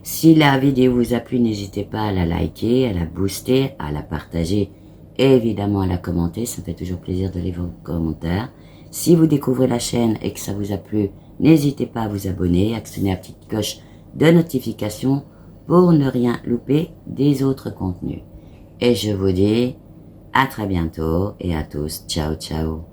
Si la vidéo vous a plu, n'hésitez pas à la liker, à la booster, à la partager. Et évidemment à la commenter, ça me fait toujours plaisir de lire vos commentaires. Si vous découvrez la chaîne et que ça vous a plu, n'hésitez pas à vous abonner, actionner la petite cloche de notification pour ne rien louper des autres contenus. Et je vous dis à très bientôt et à tous, ciao ciao.